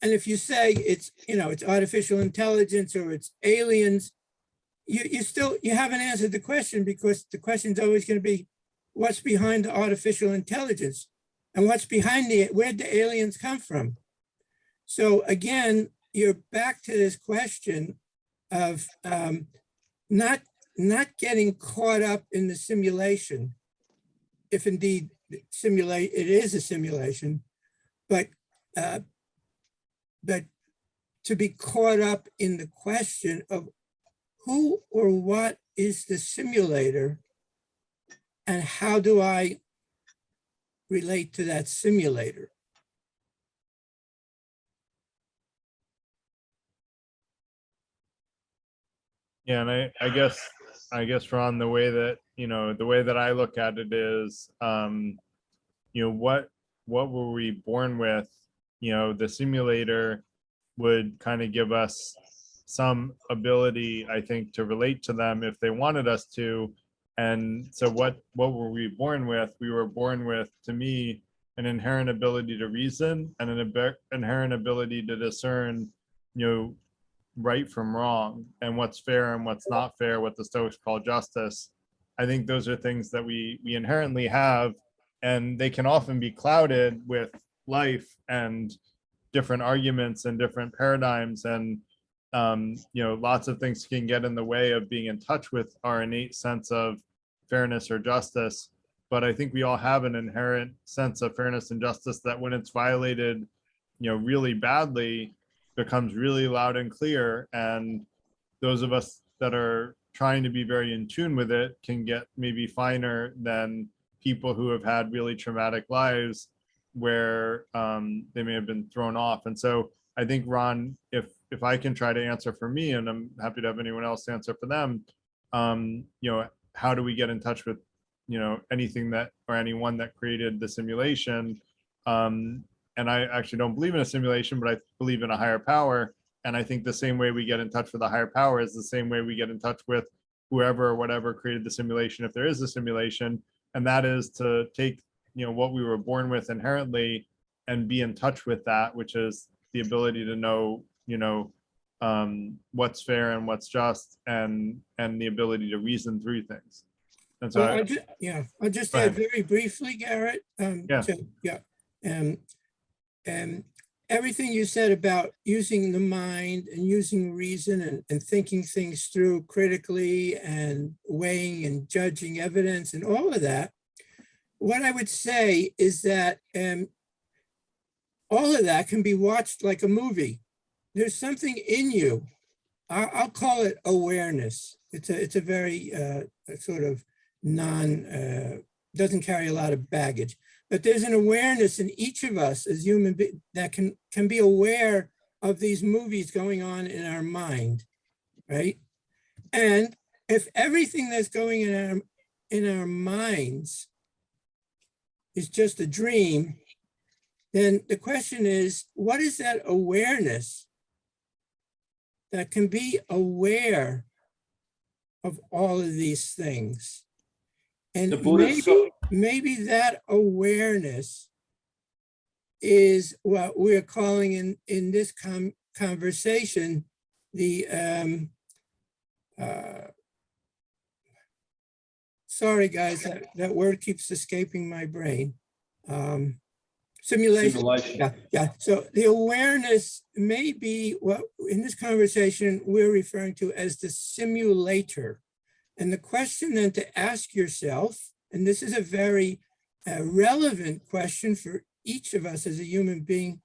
And if you say it's, it's artificial intelligence or it's aliens, you haven't answered the question, because the question is always going to be, what's behind the artificial intelligence? And what's behind where'd the aliens come from? So again, you're back to this question of not getting caught up in the simulation, if indeed it is a simulation, but to be caught up in the question of who or what is the simulator, and how do I relate to that simulator? Yeah, and I guess Ron, the way that I look at it is, what were we born with? The simulator would kind of give us some ability, I think, to relate to them if they wanted us to. And so what were we born with? We were born with, to me, an inherent ability to reason and an inherent ability to discern, right from wrong and what's fair and what's not fair, what the Stoics call justice. I think those are things that we inherently have, and they can often be clouded with life and different arguments and different paradigms, and lots of things can get in the way of being in touch with our innate sense of fairness or justice. But I think we all have an inherent sense of fairness and justice that when it's violated, really badly, becomes really loud and clear. And those of us that are trying to be very in tune with it can get maybe finer than people who have had really traumatic lives where they may have been thrown off. And so I think, Ron, if I can try to answer for me, and I'm happy to have anyone else answer for them, how do we get in touch with, anything that, or anyone that created the simulation? And I actually don't believe in a simulation, but I believe in a higher power. And I think the same way we get in touch with a higher power is the same way we get in touch with whoever or whatever created the simulation, if there is a simulation. And that is to take, what we were born with inherently and be in touch with that, which is the ability to know, what's fair and what's just, and the ability to reason through things. And so, I'll just Go add ahead. very briefly, Garrett. Everything you said about using the mind and using reason and thinking things through critically and weighing and judging evidence and all of that, what I would say is that all of that can be watched like a movie. There's something in you. I'll call it awareness. It's a very sort of doesn't carry a lot of baggage, but there's an awareness in each of us as human beings that can be aware of these movies going on in our mind, right? And if everything that's going in our minds is just a dream, then the question is, what is that awareness that can be aware of all of these things? And maybe that awareness is what we're calling in this conversation the sorry guys, that word keeps escaping my brain. Simulation. Yeah. So the awareness may be what in this conversation we're referring to as the simulator. And the question then to ask yourself, and this is a very relevant question for each of us as a human being,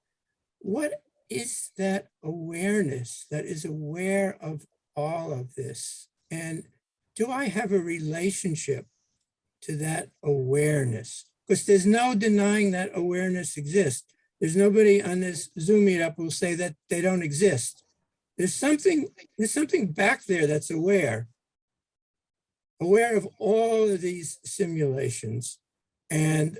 what is that awareness that is aware of all of this? And do I have a relationship to that awareness? Because there's no denying that awareness exists. There's nobody on this Zoom meetup who will say that they don't exist. There's something back there that's aware of all of these simulations. And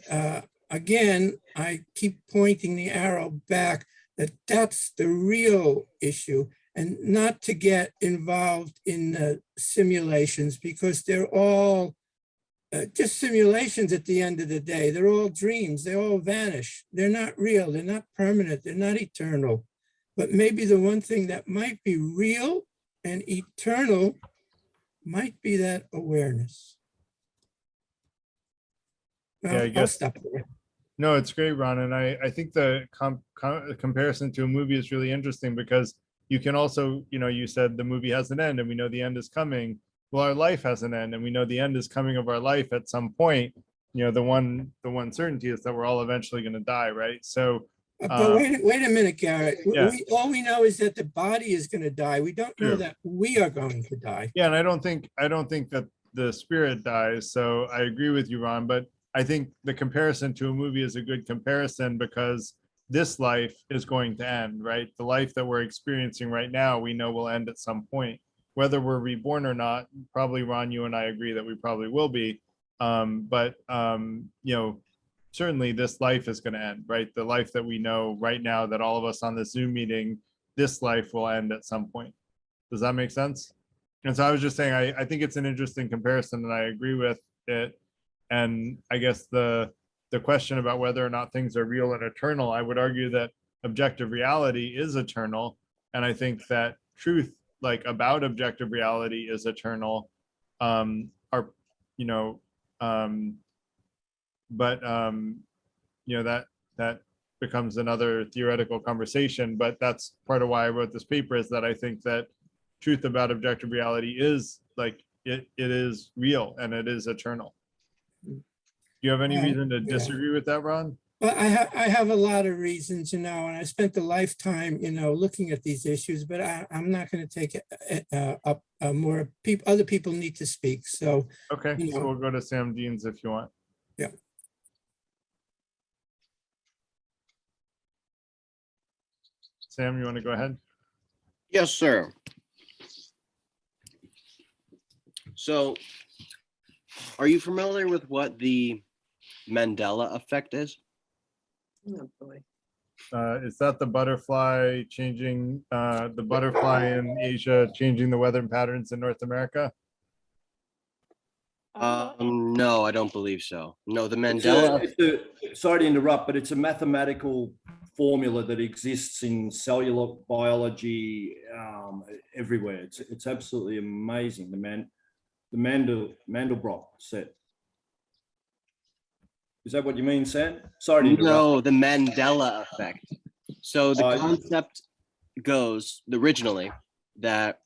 again, I keep pointing the arrow back that that's the real issue, and not to get involved in simulations, because they're all just simulations at the end of the day. They're all dreams. They all vanish. They're not real. They're not permanent. They're not eternal. But maybe the one thing that might be real and eternal might be that awareness. Yeah, I I'll guess. stop there. No, it's great, Ron. And I think the comparison to a movie is really interesting, because you can also, you said the movie has an end and we know the end is coming. Well, our life has an end and we know the end is coming of our life at some point. The one certainty is that we're all eventually going to die, right? So, But wait a minute, Garrett. Yeah. All we know is that the body is going to die. We don't know True. that we are going to die. Yeah, and I don't think that the spirit dies. So I agree with you, Ron. But I think the comparison to a movie is a good comparison, because this life is going to end, right? The life that we're experiencing right now, we know will end at some point. Whether we're reborn or not, probably, Ron, you and I agree that we probably will be. Certainly this life is going to end, right? The life that we know right now, that all of us on this Zoom meeting, this life will end at some point. Does that make sense? And so I was just saying, I think it's an interesting comparison, and I agree with it. And I guess the question about whether or not things are real and eternal, I would argue that objective reality is eternal. And I think that truth, like about objective reality, is eternal, are, you know, but you know, that becomes another theoretical conversation. But that's part of why I wrote this paper, is that I think that truth about objective reality is like it is real and it is eternal. Do you have any reason to disagree with that, Ron? Well, I have a lot of reasons, you know, and I spent a lifetime, you know, looking at these issues, but I'm not going to take up more people. Other people need to speak. So, Okay, you so know. we'll go to Sam Deans if you want. Yeah. Sam, you want to go ahead? Yes, sir. So, are you familiar with what the Mandela effect is? Oh, boy. Is that the butterfly changing, the butterfly in Asia changing the weather patterns in North America? No, I don't believe so. No, the It's Mandela. sorry to interrupt, but it's a mathematical formula that exists in cellular biology everywhere. It's absolutely amazing. The Mandelbrot set. Is that what you mean, Sam? Sorry to interrupt. No, the Mandela effect. So the concept goes originally that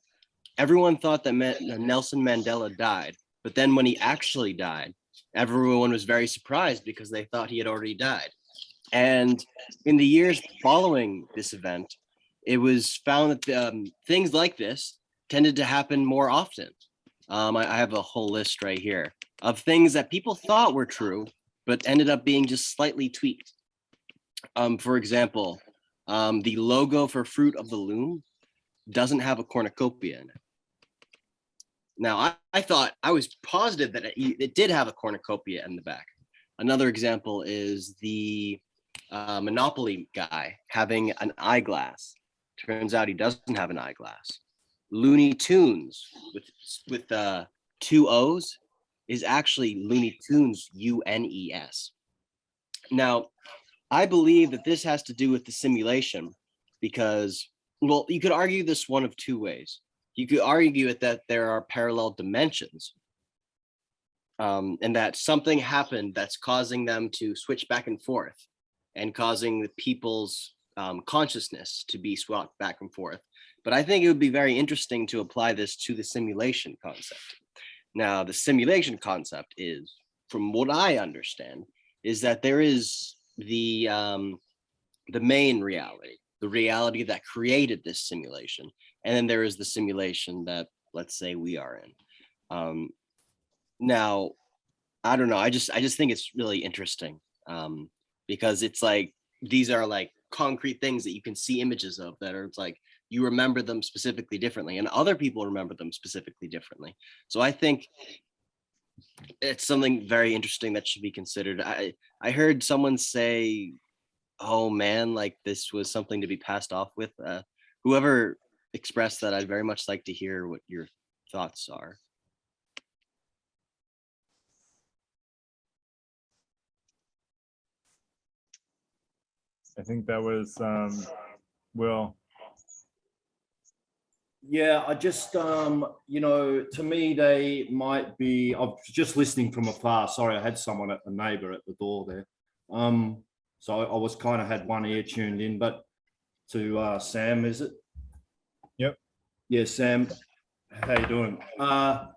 everyone thought that Nelson Mandela died, but then when he actually died, everyone was very surprised because they thought he had already died. And in the years following this event, it was found that things like this tended to happen more often. I have a whole list right here of things that people thought were true, but ended up being just slightly tweaked. For example, the logo for Fruit of the Loom doesn't have a cornucopia in it. Now, I thought, I was positive that it did have a cornucopia in the back. Another example is the Monopoly guy having an eyeglass. Turns out he doesn't have an eyeglass. Looney Tunes with two O's is actually Looney Tunes, UNES. Now, I believe that this has to do with the simulation because, well, you could argue this one of two ways. You could argue it that there are parallel dimensions and that something happened that's causing them to switch back and forth and causing the people's consciousness to be swapped back and forth. But I think it would be very interesting to apply this to the simulation concept. Now, the simulation concept is, from what I understand, is that there is the main reality, the reality that created this simulation, and then there is the simulation that, let's say, we are in. Now, I don't know. I just think it's really interesting because it's like these are like concrete things that you can see images of that are, it's like you remember them specifically differently, and other people remember them specifically differently. So I think it's something very interesting that should be considered. I heard someone say, "Oh man, like this was something to be passed off with." Whoever expressed that, I'd very much like to hear what your thoughts are. I think that was Will. Yeah, I just, you know, to me, they might be, I was just listening from afar. Sorry, I had someone, a neighbor at the door there. So I was kind of had one ear tuned in, but to Sam, is it? Yep. Yeah, Sam, how you doing? I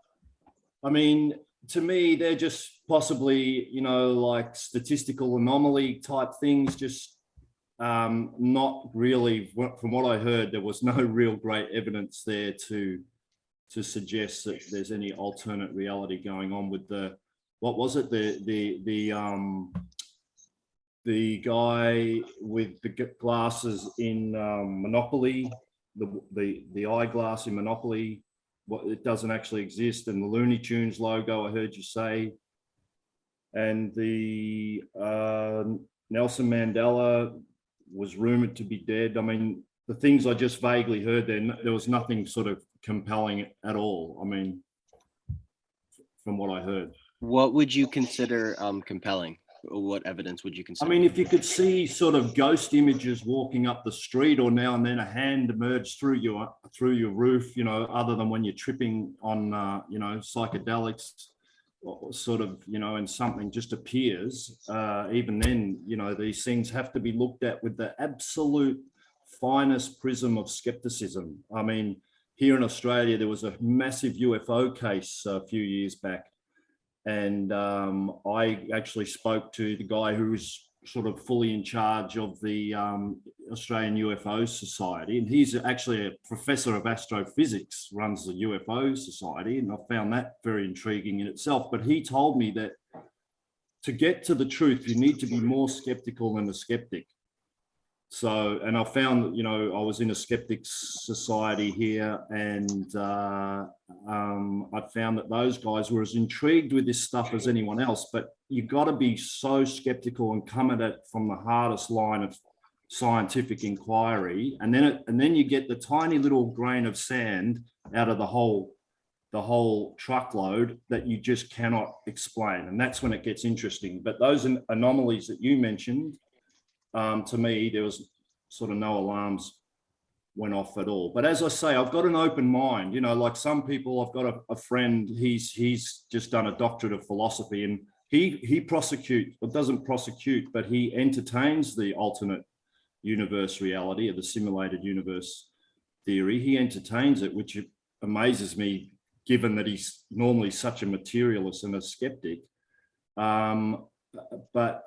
mean, to me, they're just possibly, you know, like statistical anomaly type things, just not really, from what I heard, there was no real great evidence there to suggest that there's any alternate reality going on with the, what was it, the guy with the glasses in Monopoly, the eyeglass in Monopoly, what, it doesn't actually exist, and the Looney Tunes logo, I heard you say, and the Nelson Mandela was rumored to be dead. I mean, the things I just vaguely heard, there was nothing sort of compelling at all. I mean, from what I heard. What would you consider compelling? what evidence would you I consider? mean, if you could see sort of ghost images walking up the street, or now and then a hand emerge through your roof, you know, other than when you're tripping on, you know, psychedelics, or sort of, you know, and something just appears, even then, you know, these things have to be looked at with the absolute finest prism of skepticism. I mean, here in Australia, there was a massive UFO case a few years back. And I actually spoke to the guy who's sort of fully in charge of the Australian UFO Society. And he's actually a professor of astrophysics, runs the UFO Society. And I found that very intriguing in itself. But he told me that to get to the truth, you need to be more skeptical than a skeptic. So, and I found, you know, I was in a skeptics society here, and I found that those guys were as intrigued with this stuff as anyone else, but you've got to be so skeptical and come at it from the hardest line of scientific inquiry. And then you get the tiny little grain of sand out of the whole truckload that you just cannot explain. And that's when it gets interesting. But those anomalies that you mentioned, to me, there was sort of no alarms went off at all. But as I say, I've got an open mind, you know, like some people. I've got a friend, he's just done a doctorate of philosophy, and he doesn't prosecute, but he entertains the alternate universe reality, or the simulated universe theory. He entertains it, which amazes me, given that he's normally such a materialist and a skeptic. But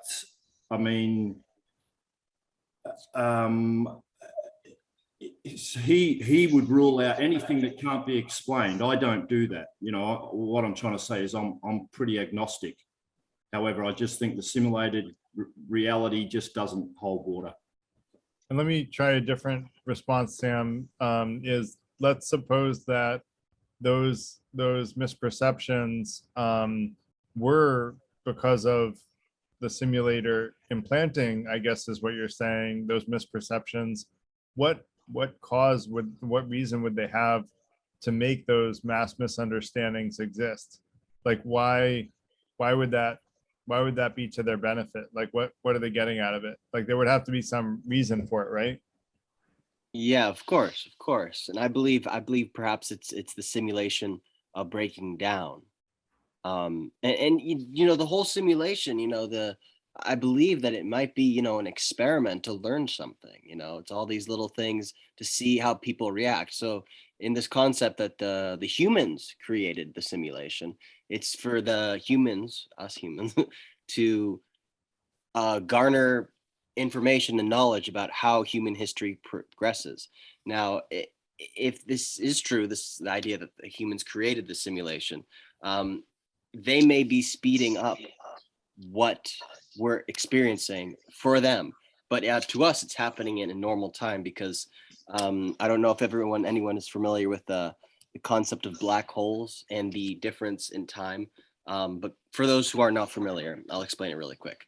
I mean, he would rule out anything that can't be explained. I don't do that. You know, what I'm trying to say is I'm pretty agnostic. However, I just think the simulated reality just doesn't hold water. And let me try a different response, Sam. Is let's suppose that those misperceptions were because of the simulator implanting, I guess is what you're saying, those misperceptions. What reason would they have to make those mass misunderstandings exist? Like, why would that be to their benefit? Like, what are they getting out of it? Like, there would have to be some reason for it, right? Yeah, of course. And I believe perhaps it's the simulation breaking down. And you know, the whole simulation, you know, I believe that it might be, you know, an experiment to learn something. You know, it's all these little things to see how people react. So in this concept that the humans created the simulation, it's for the humans, us humans, to garner information and knowledge about how human history progresses. Now, if this is true, the idea that the humans created the simulation, they may be speeding up what we're experiencing for them, but to us it's happening in a normal time, because I don't know if anyone is familiar with the concept of black holes and the difference in time, but for those who are not familiar, I'll explain it really quick.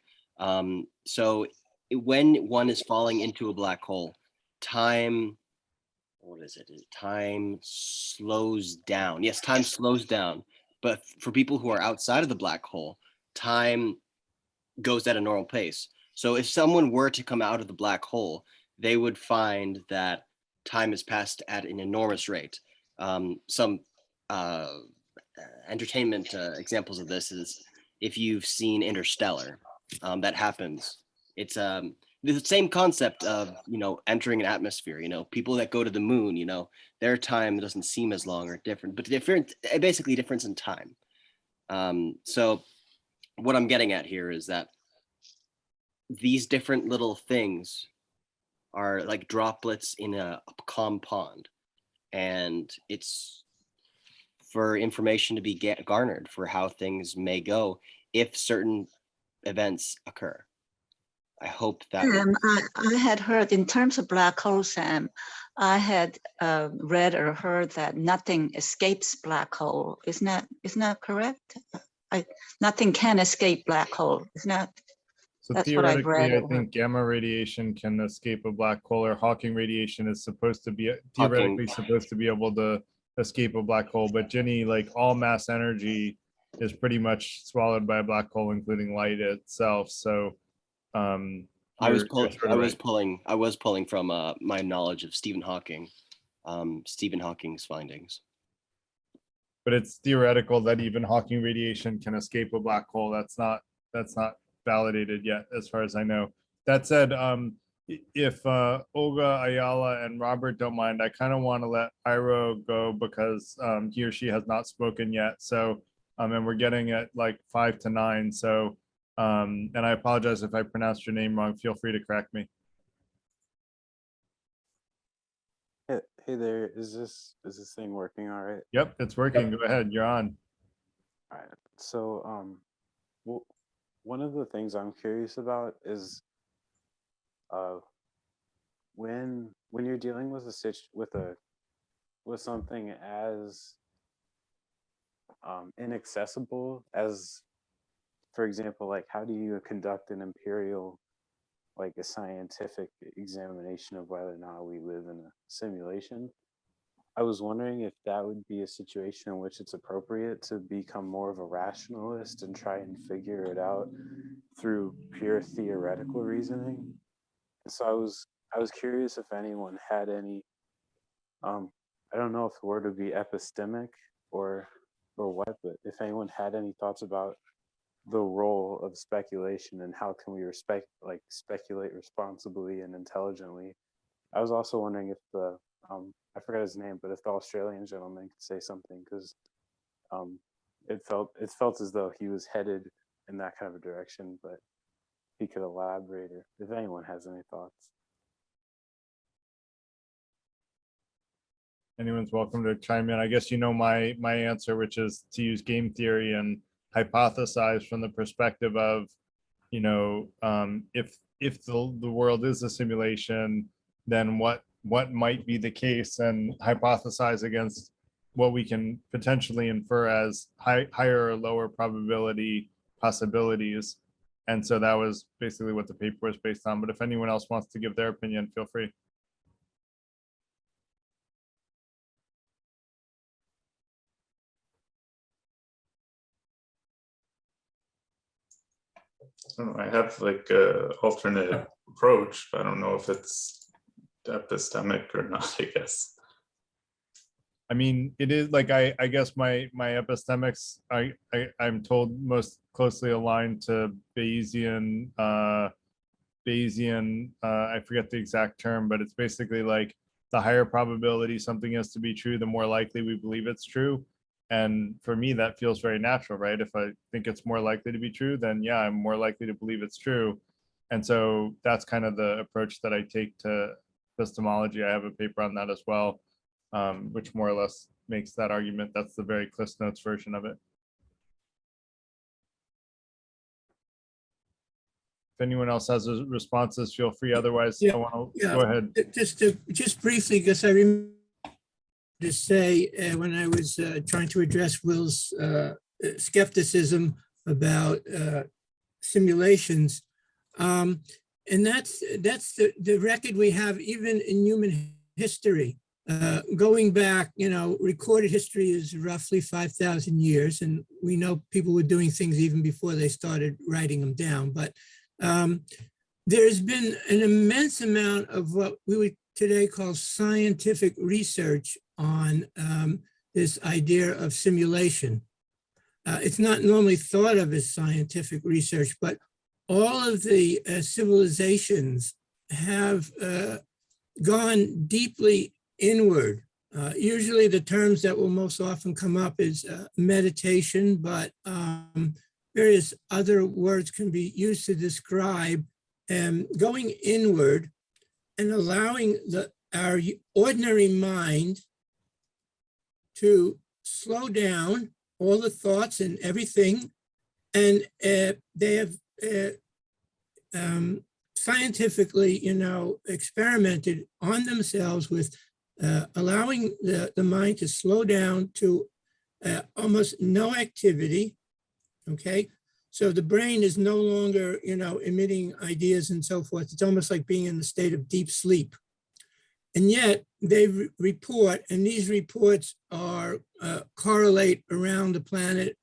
So when one is falling into a black hole, time slows down. Yes, time slows down. But for people who are outside of the black hole, time goes at a normal pace. So if someone were to come out of the black hole, they would find that time has passed at an enormous rate. Some entertainment examples of this is if you've seen Interstellar, that happens. It's the same concept of, you know, entering an atmosphere. You know, people that go to the moon, you know, their time doesn't seem as long or different, but basically difference in time. So what I'm getting at here is that these different little things are like droplets in a calm pond, and it's for information to be garnered for how things may go if certain events occur. I hope that. I had heard in terms of black holes, Sam, I had read or heard that nothing escapes black hole. Isn't that correct? Nothing can escape black hole. Isn't that? So That's what I've theoretically, read. I think gamma radiation can escape a black hole, or Hawking radiation is supposed to be theoretically supposed to be able to escape a black hole. But Jenny, like all mass energy is pretty much swallowed by a black hole, including light itself. So I was you're sort of right. I was pulling from my knowledge of Stephen Hawking's findings. But it's theoretical that even Hawking radiation can escape a black hole. That's not validated yet, as far as I know. That said, if Olga, Ayala, and Robert don't mind, I kind of want to let Iro go because he or she has not spoken yet. So, and we're getting at like 5 to 9. So, and I apologize if I pronounced your name wrong. Feel free to correct me. Hey there, is this thing working all right? Yep, it's working. Go ahead, you're on. All right. So, well, one of the things I'm curious about is, when you're dealing with with something as inaccessible as, for example, like how do you conduct an empirical, like a scientific examination of whether or not we live in a simulation? I was wondering if that would be a situation in which it's appropriate to become more of a rationalist and try and figure it out through pure theoretical reasoning. And so I was curious if anyone had any, I don't know if the word would be epistemic or what, but if anyone had any thoughts about the role of speculation and how can we speculate responsibly and intelligently. I was also wondering if the I forgot his name, but if the Australian gentleman could say something, because it felt as though he was headed in that kind of a direction, but he could elaborate if anyone has any thoughts. Anyone's welcome to chime in. I guess you know my answer, which is to use game theory and hypothesize from the perspective of, you know, if the world is a simulation, then what might be the case, and hypothesize against what we can potentially infer as higher or lower probability possibilities. And so that was basically what the paper was based on. But if anyone else wants to give their opinion, feel free. I have like a alternate approach, but I don't know if it's epistemic or not, I guess. I mean, it is like, I guess my epistemics, I'm told most closely aligned to Bayesian, I forget the exact term, but it's basically like the higher probability something is to be true, the more likely we believe it's true. And for me, that feels very natural, right? If I think it's more likely to be true, then yeah, I'm more likely to believe it's true. And so that's kind of the approach that I take to epistemology. I have a paper on that as well, which more or less makes that argument. That's the very Cliff Notes version of it. If anyone else has responses, feel free. Otherwise, Yeah, I want to yeah. go ahead. Just briefly, because I remember to say when I was trying to address Will's skepticism about simulations, and that's the record we have even in human history. Going back, you know, recorded history is roughly 5,000 years, and we know people were doing things even before they started writing them down. But there's been an immense amount of what we would today call scientific research on this idea of simulation. It's not normally thought of as scientific research, but all of the civilizations have gone deeply inward. Usually the terms that will most often come up is meditation, but various other words can be used to describe going inward and allowing our ordinary mind to slow down all the thoughts and everything. And they have scientifically, you know, experimented on themselves with allowing the mind to slow down to almost no activity, okay? So the brain is no longer, you know, emitting ideas and so forth. It's almost like being in the state of deep sleep. And yet they report, and these reports are correlate around the planet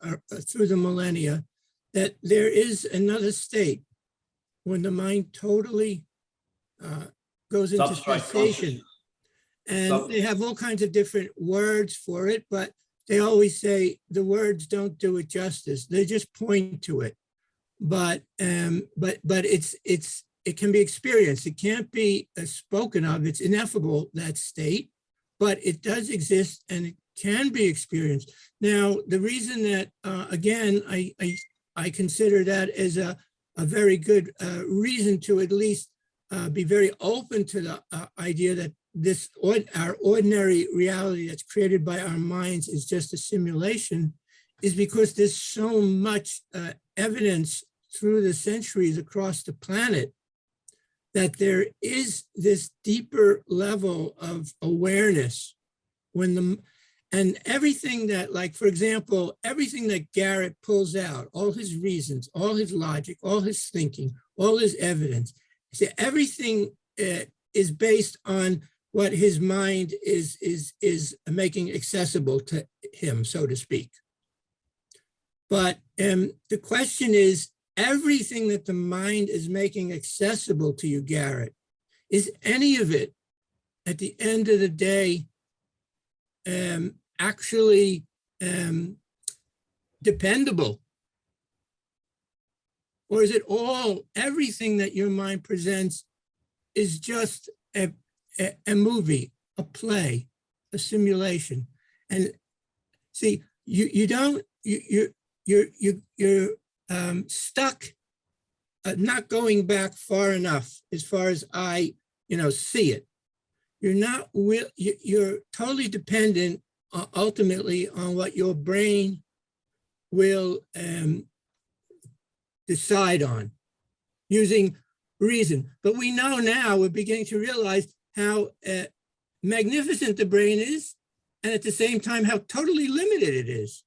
through the millennia, that there is another state when the mind totally goes into Substrate cessation. And Sub- they have all kinds of different words for it, but they always say the words don't do it justice. They just point to it. But it can be experienced. It can't be spoken of. It's ineffable, that state, but it does exist and it can be experienced. Now, the reason that, again, I consider that as a very good reason to at least be very open to the idea that our ordinary reality that's created by our minds is just a simulation, is because there's so much evidence through the centuries across the planet that there is this deeper level of awareness and everything that, like, for example, everything that Garrett pulls out, all his reasons, all his logic, all his thinking, all his evidence, so everything is based on what his mind is making accessible to him, so to speak. But the question is, everything that the mind is making accessible to you, Garrett, is any of it, at the end of the day, actually dependable? Or is it all, everything that your mind presents is just a movie, a play, a simulation? And see, you're stuck not going back far enough as far as I see it. You're totally dependent ultimately on what your brain will decide on using reason. But we know now, we're beginning to realize how magnificent the brain is, and at the same time, how totally limited it is.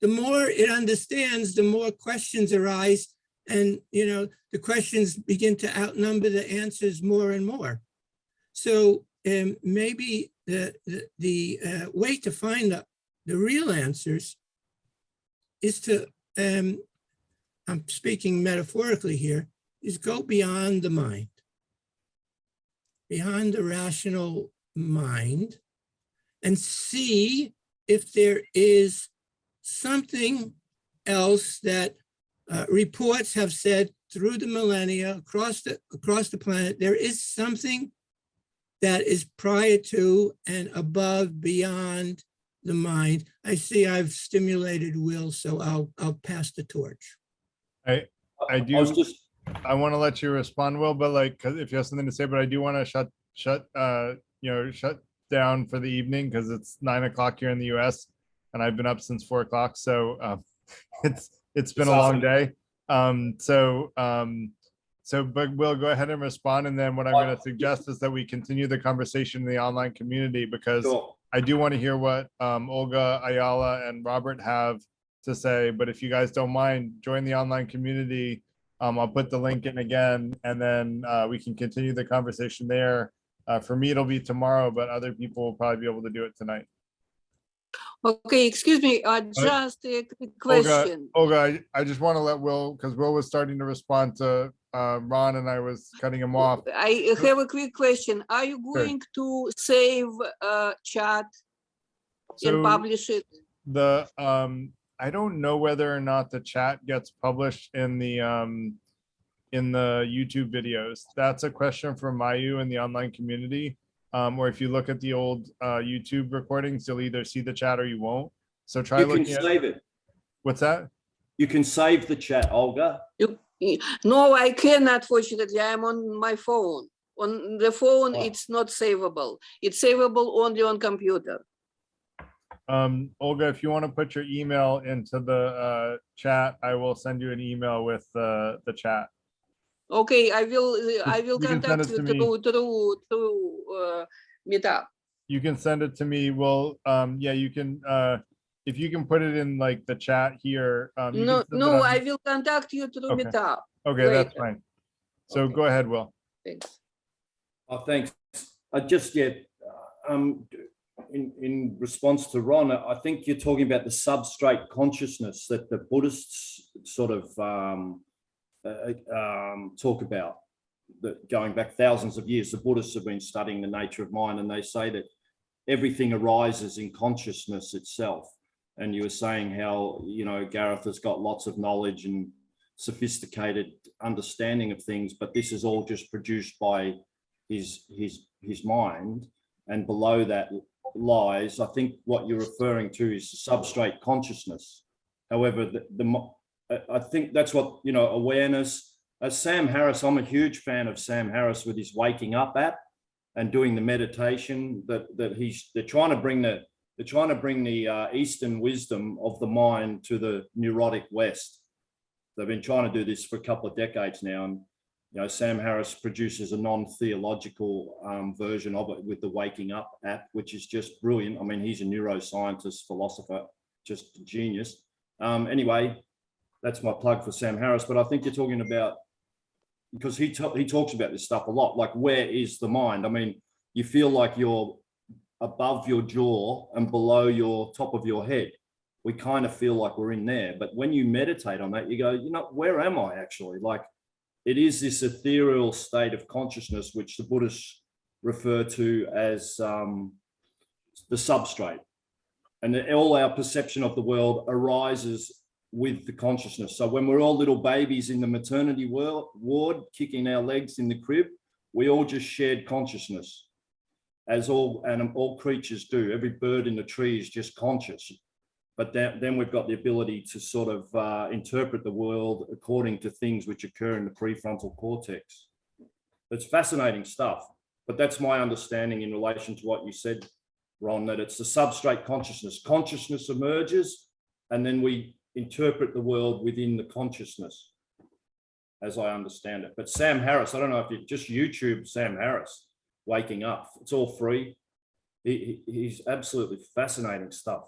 The more it understands, the more questions arise, and the questions begin to outnumber the answers more and more. So maybe the way to find the real answers is to, I'm speaking metaphorically here, is go beyond the mind, beyond the rational mind, and see if there is something else that reports have said through the millennia across the planet. There is something that is prior to and above, beyond the mind. I see I've stimulated Will, so I'll pass the torch. I want to let you respond, Will, but like, cause if you have something to say, but I do want to shut down for the evening, because it's 9 o'clock here in the US and I've been up since 4 o'clock. So it's been a long day. But Will, go ahead and respond. And then what I'm going to suggest is that we continue the conversation in the online community, because I do want to hear what Olga, Ayala, and Robert have to say. But if you guys don't mind, join the online community. I'll put the link in again, and then we can continue the conversation there. For me, it'll be tomorrow, but other people will probably be able to do it tonight. Okay, excuse me, just a quick question. Olga, I just want to let Will, because Will was starting to respond to Ron and I was cutting him off. I have a quick question. Are you going to save chat and publish it? I don't know whether or not the chat gets published in the YouTube videos. That's a question for Mayu in the online community. Or if you look at the old YouTube recordings, you'll either see the chat or you won't. So try looking at it. You can save it. What's that? You can save the chat, Olga. No, I cannot, fortunately. I'm on my phone. On the phone, it's not savable. It's savable only on computer. Olga, if you want to put your email into the chat, I will send you an email with the chat. Okay, I will contact you through Meetup. You can send it to me. Well, yeah, you can. If you can put it in like the chat here. No, I will contact you through Meetup. Okay, that's fine. So go ahead, Will. Thanks. Thanks. just yet, in response to Ron, I think you're talking about the substrate consciousness that the Buddhists sort of talk about. That going back thousands of years, the Buddhists have been studying the nature of mind, and they say that everything arises in consciousness itself. And you were saying how, you know, Gareth has got lots of knowledge and sophisticated understanding of things, but this is all just produced by his mind, and below that lies, I think what you're referring to is substrate consciousness. However, I think that's what, you know, awareness. Sam Harris, I'm a huge fan of Sam Harris with his Waking Up app and doing the meditation that they're trying to bring the Eastern wisdom of the mind to the neurotic West. They've been trying to do this for a couple of decades now, and you know, Sam Harris produces a non-theological version of it with the Waking Up app, which is just brilliant. I mean, he's a neuroscientist, philosopher, just a genius. Anyway, that's my plug for Sam Harris. But I think you're talking about, because he talks about this stuff a lot, like where is the mind? I mean, you feel like you're above your jaw and below your top of your head. We kind of feel like we're in there. But when you meditate on that, you go, you know, where am I actually? Like, it is this ethereal state of consciousness, which the Buddhists refer to as the substrate. And all our perception of the world arises with the consciousness. So when we're all little babies in the maternity ward, kicking our legs in the crib, we all just shared consciousness, as all creatures do. Every bird in the tree is just conscious. But then we've got the ability to sort of interpret the world according to things which occur in the prefrontal cortex. It's fascinating stuff, but that's my understanding in relation to what you said, Ron, that it's the substrate consciousness. Consciousness emerges, and then we interpret the world within the consciousness, as I understand it. But Sam Harris, I don't know if you just YouTube Sam Harris, Waking Up. It's all free. He's absolutely fascinating stuff.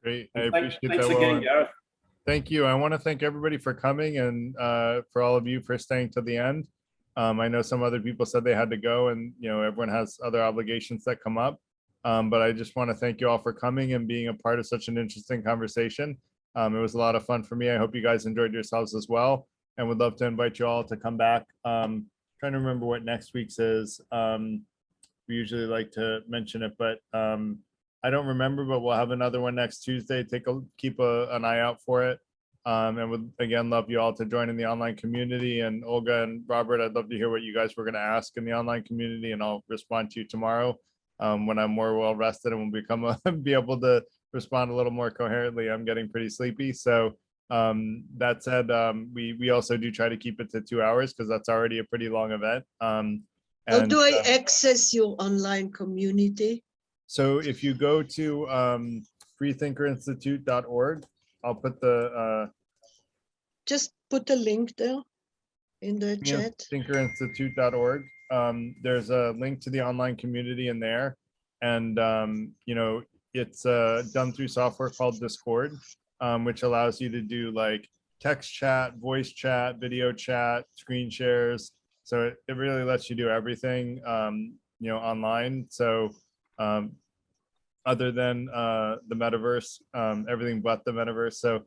Great. I Thanks appreciate that. again, Gareth. Thank you. I want to thank everybody for coming, and for all of you for staying to the end. I know some other people said they had to go, and you know, everyone has other obligations that come up. But I just want to thank you all for coming and being a part of such an interesting conversation. It was a lot of fun for me. I hope you guys enjoyed yourselves as well, and would love to invite you all to come back. Trying to remember what next week's is. We usually like to mention it, but I don't remember, but we'll have another one next Tuesday. Keep an eye out for it. And would again love you all to join in the online community. And Olga and Robert, I'd love to hear what you guys were going to ask in the online community, and I'll respond to you tomorrow when I'm more well rested and will be able to respond a little more coherently. I'm getting pretty sleepy. So that said, we also do try to keep it to 2 hours, because that's already a pretty long event. How do I access your online community? So if you go to freethinkerinstitute.org, I'll put the just put a link there in the chat. Thinkerinstitute.org. There's a link to the online community in there, and you know, it's done through software called Discord, which allows you to do like text chat, voice chat, video chat, screen shares. So it really lets you do everything, you know, online. So other than the metaverse, everything but the metaverse. So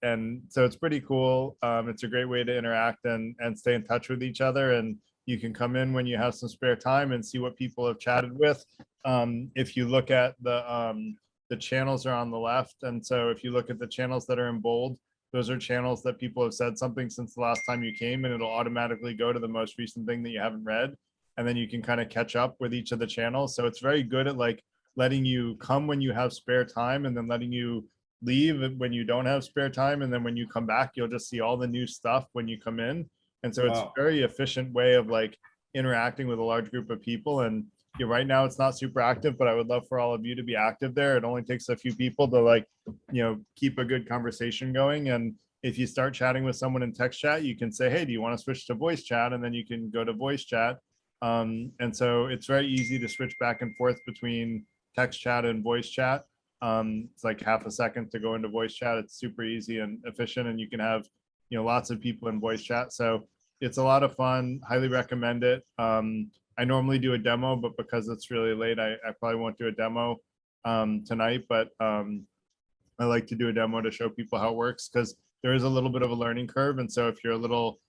and so it's pretty cool. It's a great way to interact and stay in touch with each other. And you can come in when you have some spare time and see what people have chatted with. If you look at the channels are on the left. And so if you look at the channels that are in bold, those are channels that people have said something since the last time you came, and it'll automatically go to the most recent thing that you haven't read. And then you can kind of catch up with each of the channels. So it's very good at like letting you come when you have spare time, and then letting you leave when you don't have spare time. And then when you come back, you'll just see all the new stuff when you come in. And so it's a very efficient way of like interacting with a large group of people. And you know, right now it's not super active, but I would love for all of you to be active there. It only takes a few people to like, you know, keep a good conversation going. And if you start chatting with someone in text chat, you can say, hey, do you want to switch to voice chat? And then you can go to voice chat. And so it's very easy to switch back and forth between text chat and voice chat. It's like half a second to go into voice chat. It's super easy and efficient, and you can have, you know, lots of people in voice chat. So it's a lot of fun. Highly recommend it. I normally do a demo, but because it's really late, I probably won't do a demo tonight. But I like to do a demo to show people how it works, because there is a little bit of a learning curve. And so if you're a little,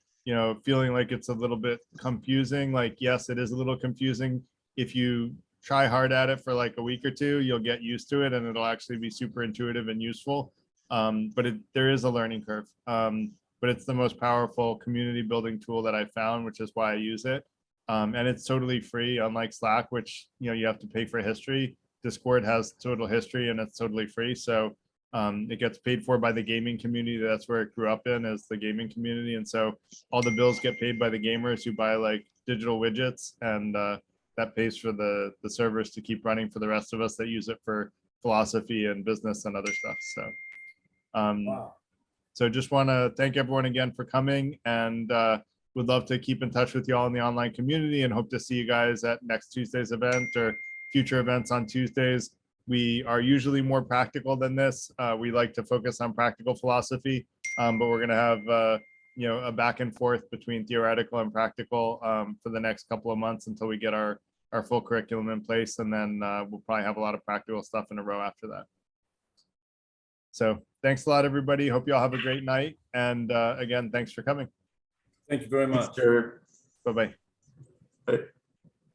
feeling like it's a little bit confusing, like, yes, it is a little confusing. If you try hard at it for like a week or two, you'll get used to it and it'll actually be super intuitive and useful. But there is a learning curve. But it's the most powerful community building tool that I found, which is why I use it. And it's totally free, unlike Slack, which, you have to pay for history. Discord has total history and it's totally free. So it gets paid for by the gaming community. That's where it grew up in, as the gaming community. And so all the bills get paid by the gamers who buy like digital widgets, and that pays for the servers to keep running for the rest of us that use it for philosophy and business and other stuff. So Wow. so just want to thank everyone again for coming, and would love to keep in touch with you all in the online community, and hope to see you guys at next Tuesday's event or future events on Tuesdays. We are usually more practical than this. We like to focus on practical philosophy, but we're going to have a back and forth between theoretical and practical for the next couple of months until we get our full curriculum in place, and then we'll probably have a lot of practical stuff in a row after that. So thanks a lot, everybody. Hope you all have a great night. And again, thanks for coming. Thank you very much. Thanks, Garrett. Bye-bye. Bye.